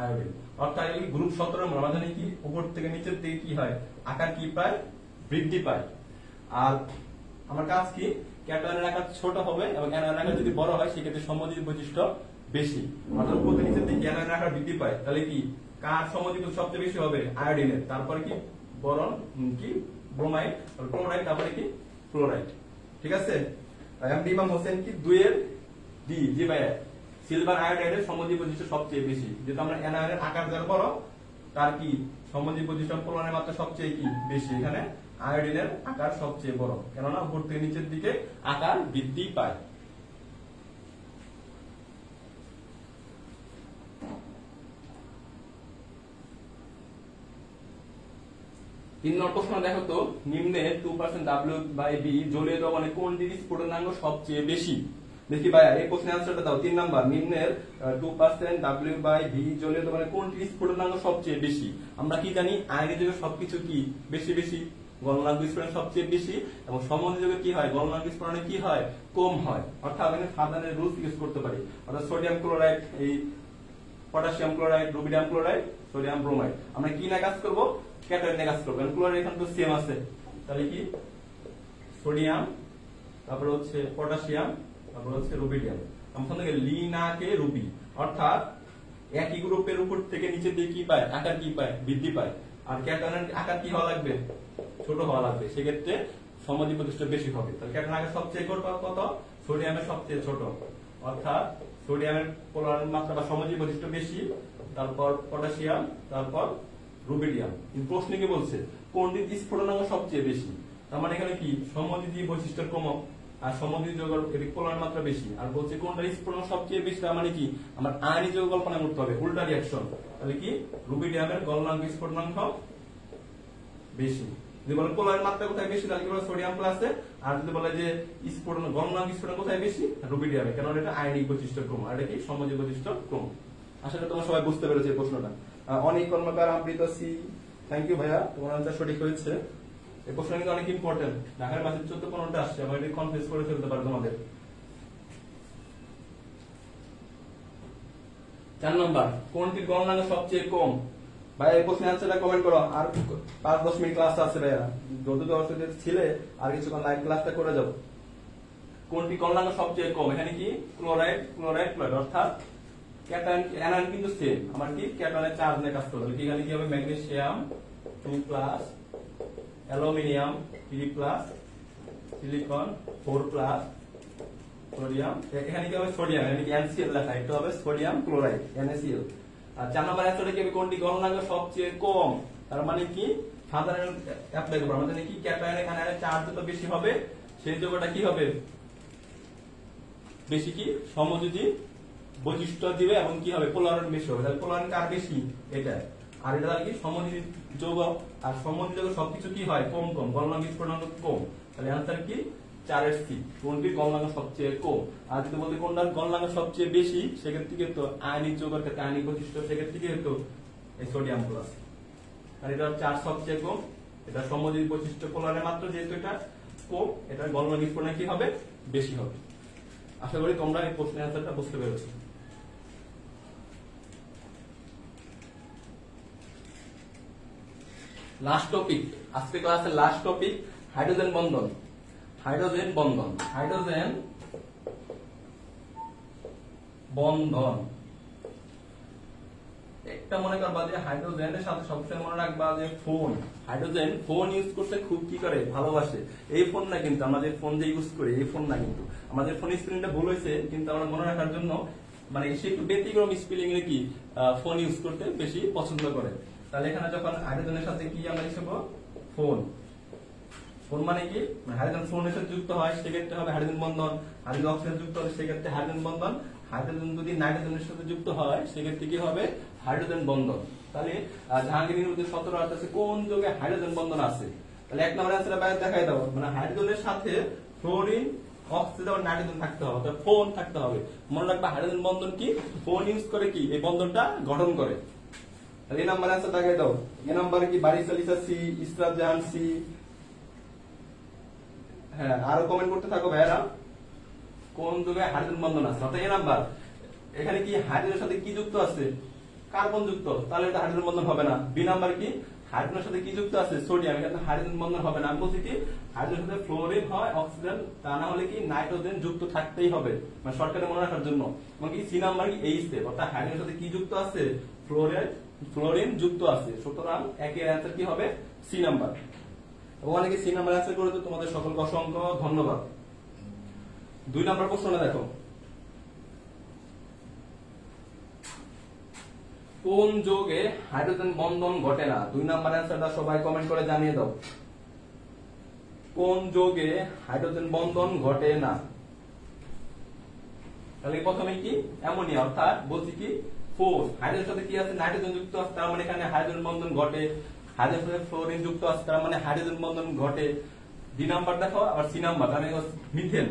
আয়োডিন। অর্থাৎ এই গ্রুপ 17 আমরা জানি কি উপর থেকে নিচের দিকে কি হয়, আকার কি পায়, বৃদ্ধি পায়। আর আমার কাজ কি, ক্যাটায়নের আকার ছোট হবে এবং অ্যানোয়নের আকার যদি বড় হয় সেক্ষেত্রে সমযোজী বৈশিষ্ট্য বেশি। অর্থাৎ উপর থেকে নিচের দিকে অ্যানোয়নের আকার বৃদ্ধি পায়, তাহলে কি কার সমযোজী বৈশিষ্ট্য সবচেয়ে বেশি হবে, আয়োডিনের। তারপরে কি বোরন, কি ব্রোমাইড, ক্লোরাইড, তারপরে কি ফ্লোরাইড। ঠিক আছে, এমডি ইমাম হোসেন কি 2 এর ডি, জি ভাইয়া। সিলভার আয়োডাইডের সমযোজী বৈশিষ্ট্য সবচেয়ে বেশি, যেহেতু আমরা অ্যানোয়নের আকার যার বড় তার কি সমযোজী বৈশিষ্ট্য পোলারাইডের মাত্রা সবচেয়ে কি বেশি। এখানে আয়োডিনের আকার সবচেয়ে বড়, কেননা উপর থেকে নিচের দিকে আকার বৃদ্ধি পায়। তিন নম্বর প্রশ্ন দেখো তো, নিম্নে 2% W/B জলীয় দ্রবণে কোনটির স্ফুটনাঙ্ক সবচেয়ে বেশি। দেখি ভাইয়া এই প্রশ্নের আনসারটা দাও। 3 নাম্বার, নিম্নের 2% W/B জলীয় দ্রবণে কোনটির স্ফুটনাঙ্ক সবচেয়ে বেশি। আমরা কি জানি আয়নের যুগে সবকিছু কি বেশি বেশি, গলনাঙ্ক বিস্ফোরণ সবচেয়ে বেশি, এবং সমযোজী যুগে কি হয়, গলনাঙ্ক বিস্ফোরণে কি হয়, কম হয়। অর্থাৎ আমি সাধারণ রুলস ইউজ করতে পারি। অর্থাৎ সোডিয়াম ক্লোরাইড, এই potassium chloride, rubidium chloride, sodium bromide, আমরা কি না কাজ করব, ক্যাটায়ন নিয়ে কাজ করব। কারণ ক্লোরাইড এখানে তো সেম আছে, তাহলে কি সোডিয়াম, তারপর হচ্ছে পটাশিয়াম, তারপর হচ্ছে রুবিডিয়াম। আমরা থেকে লিনাকে রুবি, অর্থাৎ একই গ্রুপের উপর থেকে নিচের দিকে কি পায়, আকার কি পায়, বৃদ্ধি পায়। আর ক্যাটায়নের আকার কি হওয়া লাগবে, ছোট হওয়া লাগবে, সেক্ষেত্রে সমযোজী বৈশিষ্ট্য বেশি হবে। তাহলে ক্যাটায়নের আকার সবচেয়ে কত, সোডিয়ামের সবচেয়ে ছোট, অর্থাৎ সোডিয়ামের পোলারাইড মাত্রা বা সমযোজী বৈশিষ্ট্য বেশি, তারপর পটাশিয়াম, তারপর রুবিডিয়াম। প্রশ্ন কি বলছে, কোনটির স্ফুটনাঙ্ক সবচেয়ে বেশি। তার মানে এখানে কি সমদ্বিতীয় বৈশিষ্ট্যের ক্রমক আর সমদ্বিতীয় যৌগের পোলার মাত্রা বেশি, আর বলছে কোনটা স্ফুটনাঙ্ক সবচেয়ে বেশি, তার মানে কি আমার আয়নিক যৌগ কল্পনা করতে হবে, উল্টা রিঅ্যাকশন। তাহলে কি রুবিডিয়ামের গলনাঙ্ক স্ফুটনাঙ্ক বেশি। যদি বলে পোলারের মাত্রা কোথায় বেশি, তাহলে কি বলে সোডিয়াম প্লাসে, আর যদি বলে যে স্ফুটনাঙ্ক গলনাঙ্ক স্ফুটনাঙ্ক কোথায় বেশি, রুবিডিয়ামে, কারণ এটা আয়নিক বৈশিষ্ট্য ক্রম আর এটা কি সমযোজী বৈশিষ্ট্য ক্রম। আসলে তোমরা সবাই বুঝতে পেরেছো এই প্রশ্নটা। অনেক কর্মকার আমৃত সি, থ্যাংক ইউ ভাইয়া, তোমার আনসার সঠিক হয়েছে। এই প্রশ্নটা কিন্তু অনেক ইম্পর্টেন্ট, ঢাকার মাসে 14-15টা আসছে, আমার এটা কনফিউজ করে ফেলতে পারে তোমাদের। 4 নম্বর, কোনটির গলনাঙ্ক সবচেয়ে কম? ভাই এই প্রশ্নের আনসারটা কমেন্ট করো, আর 5-10 মিনিট ক্লাস আছে ভাইয়া, যত দর্শক ছিলে আর কিছুক্ষণ লাইভ ক্লাসটা করে যাও। কোনটি গলনাঙ্ক সবচেয়ে কম? এখানে কি ক্লোরাইড ক্লোরাইড ক্লোরাইড, অর্থাৎ ক্যাটায়ন অ্যানায়ন কিন্তু সেম, আমার কি ক্যাটায়নের চার্জ নিয়ে কাজ করবে। এখানে কি হবে ম্যাগনেসিয়াম 2+, অ্যালুমিনিয়াম 3+, সিলিকন 4+, সোডিয়াম, এখানে কি হবে সোডিয়াম, এখানে কি NaCl লেখা, এটা হবে সোডিয়াম ক্লোরাইড NaCl। আর 4 নম্বর অ্যান্সারটা কি হবে কোনটি গলনাঙ্ক সবচেয়ে কম? তার মানে কি সাধারণ অ্যাপ্লাই করব, আমাদের কি ক্যাটায়নের অ্যানায়নের চার্জ যত বেশি হবে সেই যৌগটা কি হবে বেশি কি সমযোজী বৈশিষ্ট্য দিবে এবং কি হবে পোলারিন বেশি হবে। তাহলে পোলারিন কার বেশি? এটা। আর এটা কি সমযোজী যৌগ, আর সমযোজী যৌগ সবকিছু কি হয় কম কম, গলনাঙ্ক স্ফুটনাঙ্ক কম। তাহলে অ্যান্সার কি 4 সি, কোনটির গলনাঙ্ক সবচেয়ে কম। আর যদি বলতে কোনটার গলনাঙ্ক সবচেয়ে বেশি, সেক্ষেত্রে কিন্তু আয়নিক যৌগের ক্ষেত্রে আয়নিক বৈশিষ্ট্য, সেক্ষেত্রে কি হতো এই সোডিয়াম প্লাস। আর এটা চার্জ সবচেয়ে কম, এটা সমযোজী বৈশিষ্ট্য পোলারের মাত্র যেহেতু এটা কম, এটার গলনাঙ্ক স্ফুটনাঙ্ক কি হবে বেশি হবে। আশা করি তোমরা এই প্রশ্নের অ্যান্সারটা বুঝতে পেরেছো। লাস্ট টপিক, আজকে ক্লাসের লাস্ট টপিক হাইড্রোজেন বন্ধন। হাইড্রোজেন বন্ধন, হাইড্রোজেন বন্ধন। একটা মনে করবা যে হাইড্রোজেনের সাথে সবসময় মনে রাখবা যে ফোন, হাইড্রোজেন ফোন ইউজ করতে খুব কি করে ভালোবাসে। এই ফোন না কিন্তু আমরা যে ফোন যে ইউজ করি এই ফোন না, কিন্তু আমাদের ফোন স্পেলিংটা ভুল হয়েছে, কিন্তু আমরা মনে রাখার জন্য মানে সে একটু ব্যতিক্রম স্পেলিং এর কি ফোন ইউজ করতে বেশি পছন্দ করে। তাহলে এখানে যখন হাইড্রোজেনের সাথে কি আমরা লিখবো ফোন, ফোন মানে কি হাইড্রোজেন ফোনের সাথে যুক্ত হয় সেক্ষেত্রে হবে হাইড্রোজেন বন্ধন, হাইড্রোজেন অক্সিজেন যুক্ত হবে সেক্ষেত্রে হাইড্রোজেন বন্ধন, হাইড্রোজেন যদি নাইট্রোজেনের সাথে যুক্ত হয় সেক্ষেত্রে কি হবে হাইড্রোজেন বন্ধন। তাহলে জাহাঙ্গীর 17 আছে কোন যৌগে হাইড্রোজেন বন্ধন আছে? তাহলে 1 নম্বর অ্যান্সার বাইরে দেখাই দাও, মানে হাইড্রোজেনের সাথে ফ্লোরিন অক্সিজেন আর নাইট্রোজেন থাকতে হবে, অর্থাৎ ফোন থাকতে হবে। মনে রাখবা হাইড্রোজেন বন্ধন কি ফোন ইউজ করে কি এই বন্ধনটা গঠন করে। তাহলে এই নাম্বার অ্যান্সার দেখাই দাও। এই নাম্বারে কি বারিসালিসা সি, ইসরাত জাহান সি, হ্যাঁ আরো কমেন্ট করতে থাকো ভাইরা কোন যৌগে হাইড্রোজেন বন্ধন আছে। অর্থাৎ এই নাম্বার এখানে কি হাইড্রোজেনের সাথে কি যুক্ত আছে কার্বন যুক্ত, তাহলে এটা হাইড্রোজেন বন্ধন হবে না। বি নাম্বার কি হাইড্রোজেনের সাথে কি যুক্ত আছে সোডিয়াম, এখানে হাইড্রোজেন বন্ধন হবে না। আমি বলছি কি হাইড্রোজেনের সাথে ফ্লোরিন হয় অক্সিজেন, তা না হলে কি নাইট্রোজেন যুক্ত থাকতেই হবে, মানে শর্টকাটে মনে রাখার জন্য। এবং কি সি নাম্বার কি এই স্টেপ, অর্থাৎ হাইড্রোজেনের সাথে কি যুক্ত আছে ফ্লোরিন যুক্ত আছে, সুতরাং একের অ্যান্সার কি হবে সি নাম্বার। এবং অনেকে সি নাম্বার অ্যান্সার করেছে, তোমাদের সকলকে অসংখ্য ধন্যবাদ। 2 নম্বর প্রশ্নটা দেখো, কোন যৌগে হাইড্রোজেন বন্ধন ঘটে না? 2 নম্বর অ্যান্সারটা সবাই কমেন্ট করে জানিয়ে দাও। কোন যৌগে হাইড্রোজেন বন্ধন ঘটে না? তাহলে প্রথমে কি অ্যামোনিয়া, অর্থাৎ বলছি কি ফোর, হাইড্রোজেনের সাথে কি আছে নাইট্রোজেন যুক্ত আছে, তার মানে এখানে হাইড্রোজেন বন্ধন ঘটে। হাইড্রোজেনের সাথে ফ্লোরিন যুক্ত আছে, তার মানে হাইড্রোজেন বন্ধন ঘটে। ডি নাম্বার দেখো, আর সি নাম্বার মানে মিথেন।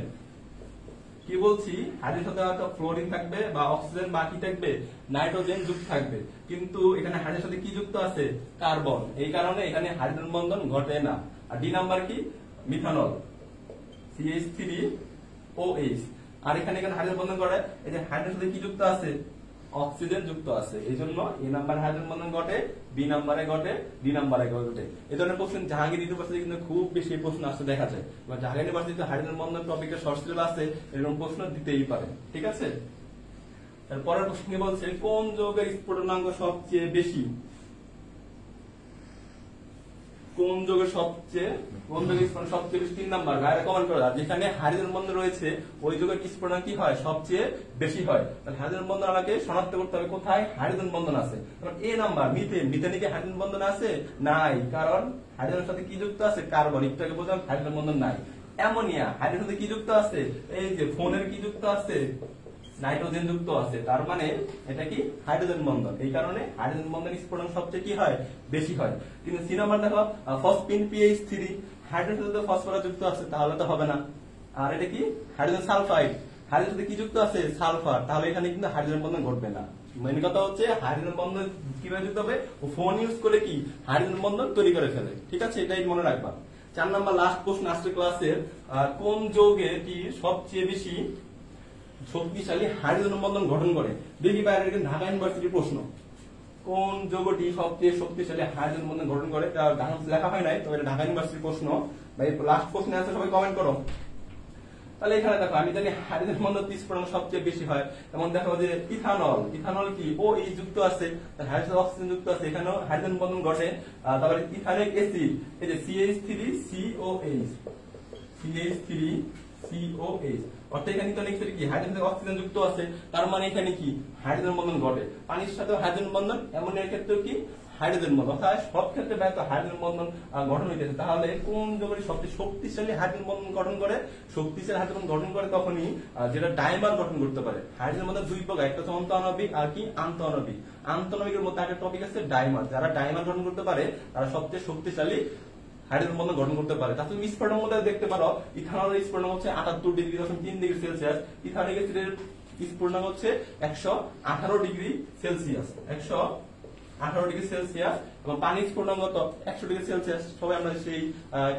কি বলছি হাইড্রোজেনের সাথে হয়তো ফ্লোরিন থাকবে বা অক্সিজেন বা কি থাকবে নাইট্রোজেন যুক্ত থাকবে, কিন্তু এখানে হাইড্রোজেনের সাথে কি যুক্ত আছে কার্বন, এই কারণে এখানে হাইড্রোজেন বন্ধন ঘটে না। আর ডি নাম্বার কি মিথানল CH3OH, আর এখানে হাইড্রোজেন বন্ধন ঘটে, এই যে হাইড্রোজেনের সাথে কি যুক্ত আছে অক্সিজেন যুক্ত আছে, এই জন্য এ নাম্বার হাইড্রোজেন বন্ধন ঘটে, বি নাম্বারে ঘটে, ডি নাম্বারে ঘটে। এই ধরনের প্রশ্ন জাহাঙ্গীর ইউনিভার্সিটি কিন্তু খুব বেশি প্রশ্ন আসতে দেখা যায়, বা জাহাঙ্গীর ইউনিভার্সিটিতে হাইড্রোজেন বন্ধন টপিকের শর্ট সিলেবাস আছে, এরকম প্রশ্ন দিতেই পারে। ঠিক আছে, পরের প্রশ্ন বলছে কোন যৌগের স্ফুটনাঙ্ক সবচেয়ে বেশি? কোন যৌগের স্ফুটনাঙ্ক সবচেয়ে বেশি 3 নাম্বার গায়ে কমেন্ট করে দাও। যেখানে হাইড্রোজেন বন্ধন রয়েছে ওই যৌগের স্ফুটনাঙ্ক কি হয় সবচেয়ে বেশি হয়। তাহলে হাইড্রোজেন বন্ধন আমাকে শনাক্ত করতে হবে কোথায় হাইড্রোজেন বন্ধন আছে। কারণ এ নাম্বার মিথেনে কি হাইড্রোজেন বন্ধন আছে নাই, কারণ হাইড্রোজেনের সাথে কি যুক্ত আছে কার্বন, একটু আগে বললাম হাইড্রোজেন বন্ধন নাই। অ্যামোনিয়া হাইড্রোজেনের সাথে কি যুক্ত আছে, এই যে ফোনের কি যুক্ত আছে নাইট্রোজেন যুক্ত আছে, তার মানে এটা কি হাইড্রোজেন বন্ধন। এই কারণে হাইড্রোজেন বন্ধন স্ফুটনাঙ্ক সবচেয়ে কি হয় বেশি হয়। কিন্তু সি নাম্বার দেখো ফসফিন PH3 হাইড্রোজেনের সাথে ফসফরাস যুক্ত আছে, তাহলে তো হবে না। আর এটা কি হাইড্রোজেন সালফাইড, হাইড্রোজেনের সাথে কি যুক্ত আছে সালফার, তাহলে এখানে কিন্তু হাইড্রোজেন বন্ধন ঘটবে না। মেন কথা হচ্ছে হাইড্রোজেন বন্ধন কিভাবে যুক্ত হবে, ফোন ইউজ করে কি হাইড্রোজেন বন্ধন তৈরি করে ফেলে। ঠিক আছে, এটাই মনে রাখবা। 4 নাম্বার লাস্ট প্রশ্ন আজকের ক্লাসের, কোন যৌগটি সবচেয়ে বেশি শক্তিশালী হাইড্রোজেন বন্ধন গঠন করে। দেখি বাইরে ঢাকা ইউনিভার্সিটির প্রশ্ন, কোন যৌগটি সবচেয়ে শক্তিশালী হাইড্রোজেন বন্ধন গঠন করে। লেখা হয় নাই, তবে ঢাকা ইউনিভার্সিটির প্রশ্ন। ভাই লাস্ট প্রশ্নে আছে, সবাই কমেন্ট করো। তাহলে এখানে দেখো আমি জানি হাইড্রোজেন বন্ধন স্ফুটনাঙ্ক সবচেয়ে বেশি হয়। যেমন দেখো যে ইথানল কি ও এই যুক্ত আছে, হাইড্রোজেন অক্সিজেন যুক্ত আছে, এখানেও হাইড্রোজেন বন্ধন ঘটে। তারপরে ইথানিক অ্যাসিড, এই যে CH3COH, অর্থাৎ এখানে কি হাইড্রোজেন অক্সিজেন যুক্ত আছে, তার মানে এখানে কি হাইড্রোজেন বন্ধন ঘটে। পানির সাথে হাইড্রোজেন বন্ধন, অ্যামোনিয়ার ক্ষেত্রেও কি হাইড্রোজেন বন্ধন, অর্থাৎ সব ক্ষেত্রে ব্যর্থ হাইড্রোজেন বন্ধন গঠন হইতেছে। তাহলে কোন যৌগটি সবচেয়ে শক্তিশালী হাইড্রোজেন বন্ধন গঠন করে, শক্তিশালী হাইড্রোজেন গঠন করে তখনই যেটা ডাইমার গঠন করতে পারে। হাইড্রোজেন মধ্যে দুই প্রকার, একটা হচ্ছে অন্তঃআণবিক আর কি আন্তঃআণবিক। আন্তঃআণবিকের মধ্যে একটা টপিক আছে ডাইমার, যারা ডাইমার গঠন করতে পারে তারা সবচেয়ে শক্তিশালী হাইড্রোজেন বন্ধন গঠন করতে পারে। তাহলে তুমি স্ফুটনাঙ্ক মধ্যে দেখতে পারো ইথানলের স্ফুটনাঙ্ক হচ্ছে 78.3°C, ইথানিক অ্যাসিডের স্ফুটনাঙ্ক হচ্ছে 118°C, 118°C, এবং পানির স্ফুটনাঙ্ক কত 100°C। সবাই আমরা সেই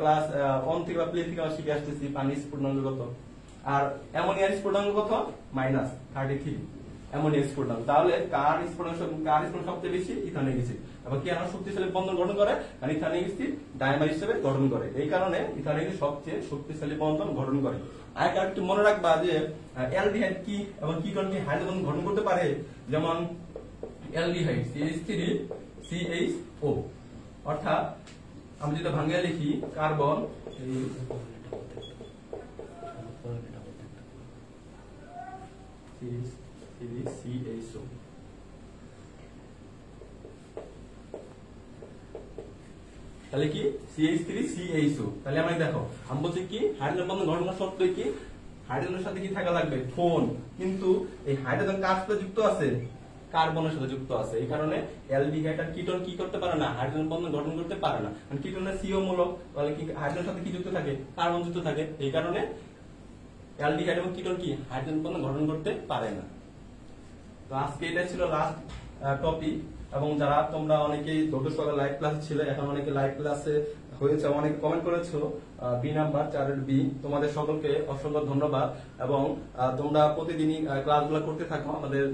ক্লাস 1 থেকে বা প্লে থেকে আমরা শিখে আসতেছি পানির স্ফুটনাঙ্ক কত। আর অ্যামোনিয়ার স্ফুটনাঙ্ক কত -33 অ্যামোনিয়ার স্ফুটনাঙ্ক। তাহলে কার স্ফুটনাঙ্ক সবচেয়ে বেশি, ইথানিক অ্যাসিড। আবার কি আরো শক্তিশালী বন্ধন গঠন করে, কারণ ইথানিক অ্যাসিড ডাইমার হিসেবে গঠন করে, এই কারণে ইথানিক অ্যাসিড সবচেয়ে শক্তিশালী বন্ধন গঠন করে। আর একটু মনে রাখবা যে অ্যালডিহাইড কি এবং কি কারণে হাইড্রোজেন গঠন করতে পারে। যেমন অ্যালডিহাইড CH3CHO, অর্থাৎ আমি যেটা ভাঙিয়ে লিখি কার্বন CHO, তাহলে কি CH3CHO। তাহলে আমরা দেখো আমি বলছি কি হাইড্রোজেন বন্ধন গঠন করা সত্ত্বেও কি হাইড্রোজেনের সাথে কি থাকা লাগবে ফোন, কিন্তু এই হাইড্রোজেন কার সাথে যুক্ত আছে কার্বনের সাথে যুক্ত আছে। এই কারণে অ্যালডিহাইড আর কিটোন কি করতে পারে না, হাইড্রোজেন বন্ধন গঠন করতে পারে না। কারণ কিটোনের CO মূলক, তাহলে কি হাইড্রোজেনের সাথে কি যুক্ত থাকে কার্বন যুক্ত থাকে, এই কারণে অ্যালডিহাইড এবং কিটোন কি হাইড্রোজেন বন্ধন গঠন করতে পারে না। তো আজকে এটা ছিল লাস্ট টপিক। এবং যারা তোমরা অনেকেই ধৈর্য সহকারে লাইভ ক্লাসে ছিলে, এখন অনেকে লাইভ ক্লাসে হয়েছে, অনেকে কমেন্ট করেছো বি নাম্বার 4 বি, তোমাদের সকলকে অসংখ্য ধন্যবাদ। এবং তোমরা প্রতিদিনই ক্লাসগুলো করতে থাকো, আমাদের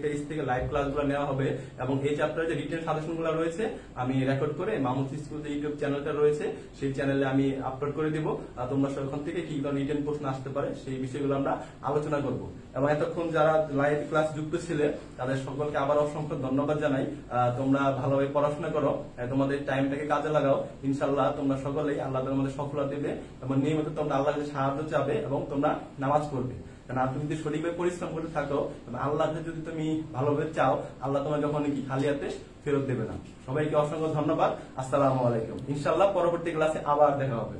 পেজ থেকে লাইভ ক্লাসগুলো নেওয়া হবে। এবং এই চ্যাপ্টারে যে রিটেন সাজেশনগুলো রয়েছে আমি রেকর্ড করে মামুন স্কুল যে ইউটিউব চ্যানেলটা রয়েছে সেই চ্যানেলে আমি আপলোড করে দিব। তোমরা সেখান থেকে কি ধরনের রিটেন প্রশ্ন আসতে পারে সেই বিষয়গুলো আমরা আলোচনা করব। এবং এতক্ষণ যারা লাইভ ক্লাস যুক্ত ছিলে তাদের সকলকে আবার অসংখ্য ধন্যবাদ জানাই। তোমরা ভালোভাবে পড়াশোনা করো, তোমাদের টাইমটাকে কাজে লাগাও, ইনশাল্লাহ তোমরা সকলেই আল্লাহ তোমাদের সফলতা দেবে। এবং নিয়মিত তোমরা আল্লাহকে সাহায্য চাবে এবং তোমরা নামাজ পড়বে। কারণ তুমি যদি সঠিকভাবে পরিশ্রম করতে থাকো, আল্লাহকে যদি তুমি ভালোভাবে চাও, আল্লাহ তোমার যখন কি খালি হাতে ফেরত দেবে না। সবাইকে অসংখ্য ধন্যবাদ। আসসালামু আলাইকুম। ইনশাআল্লাহ পরবর্তী ক্লাসে আবার দেখা হবে।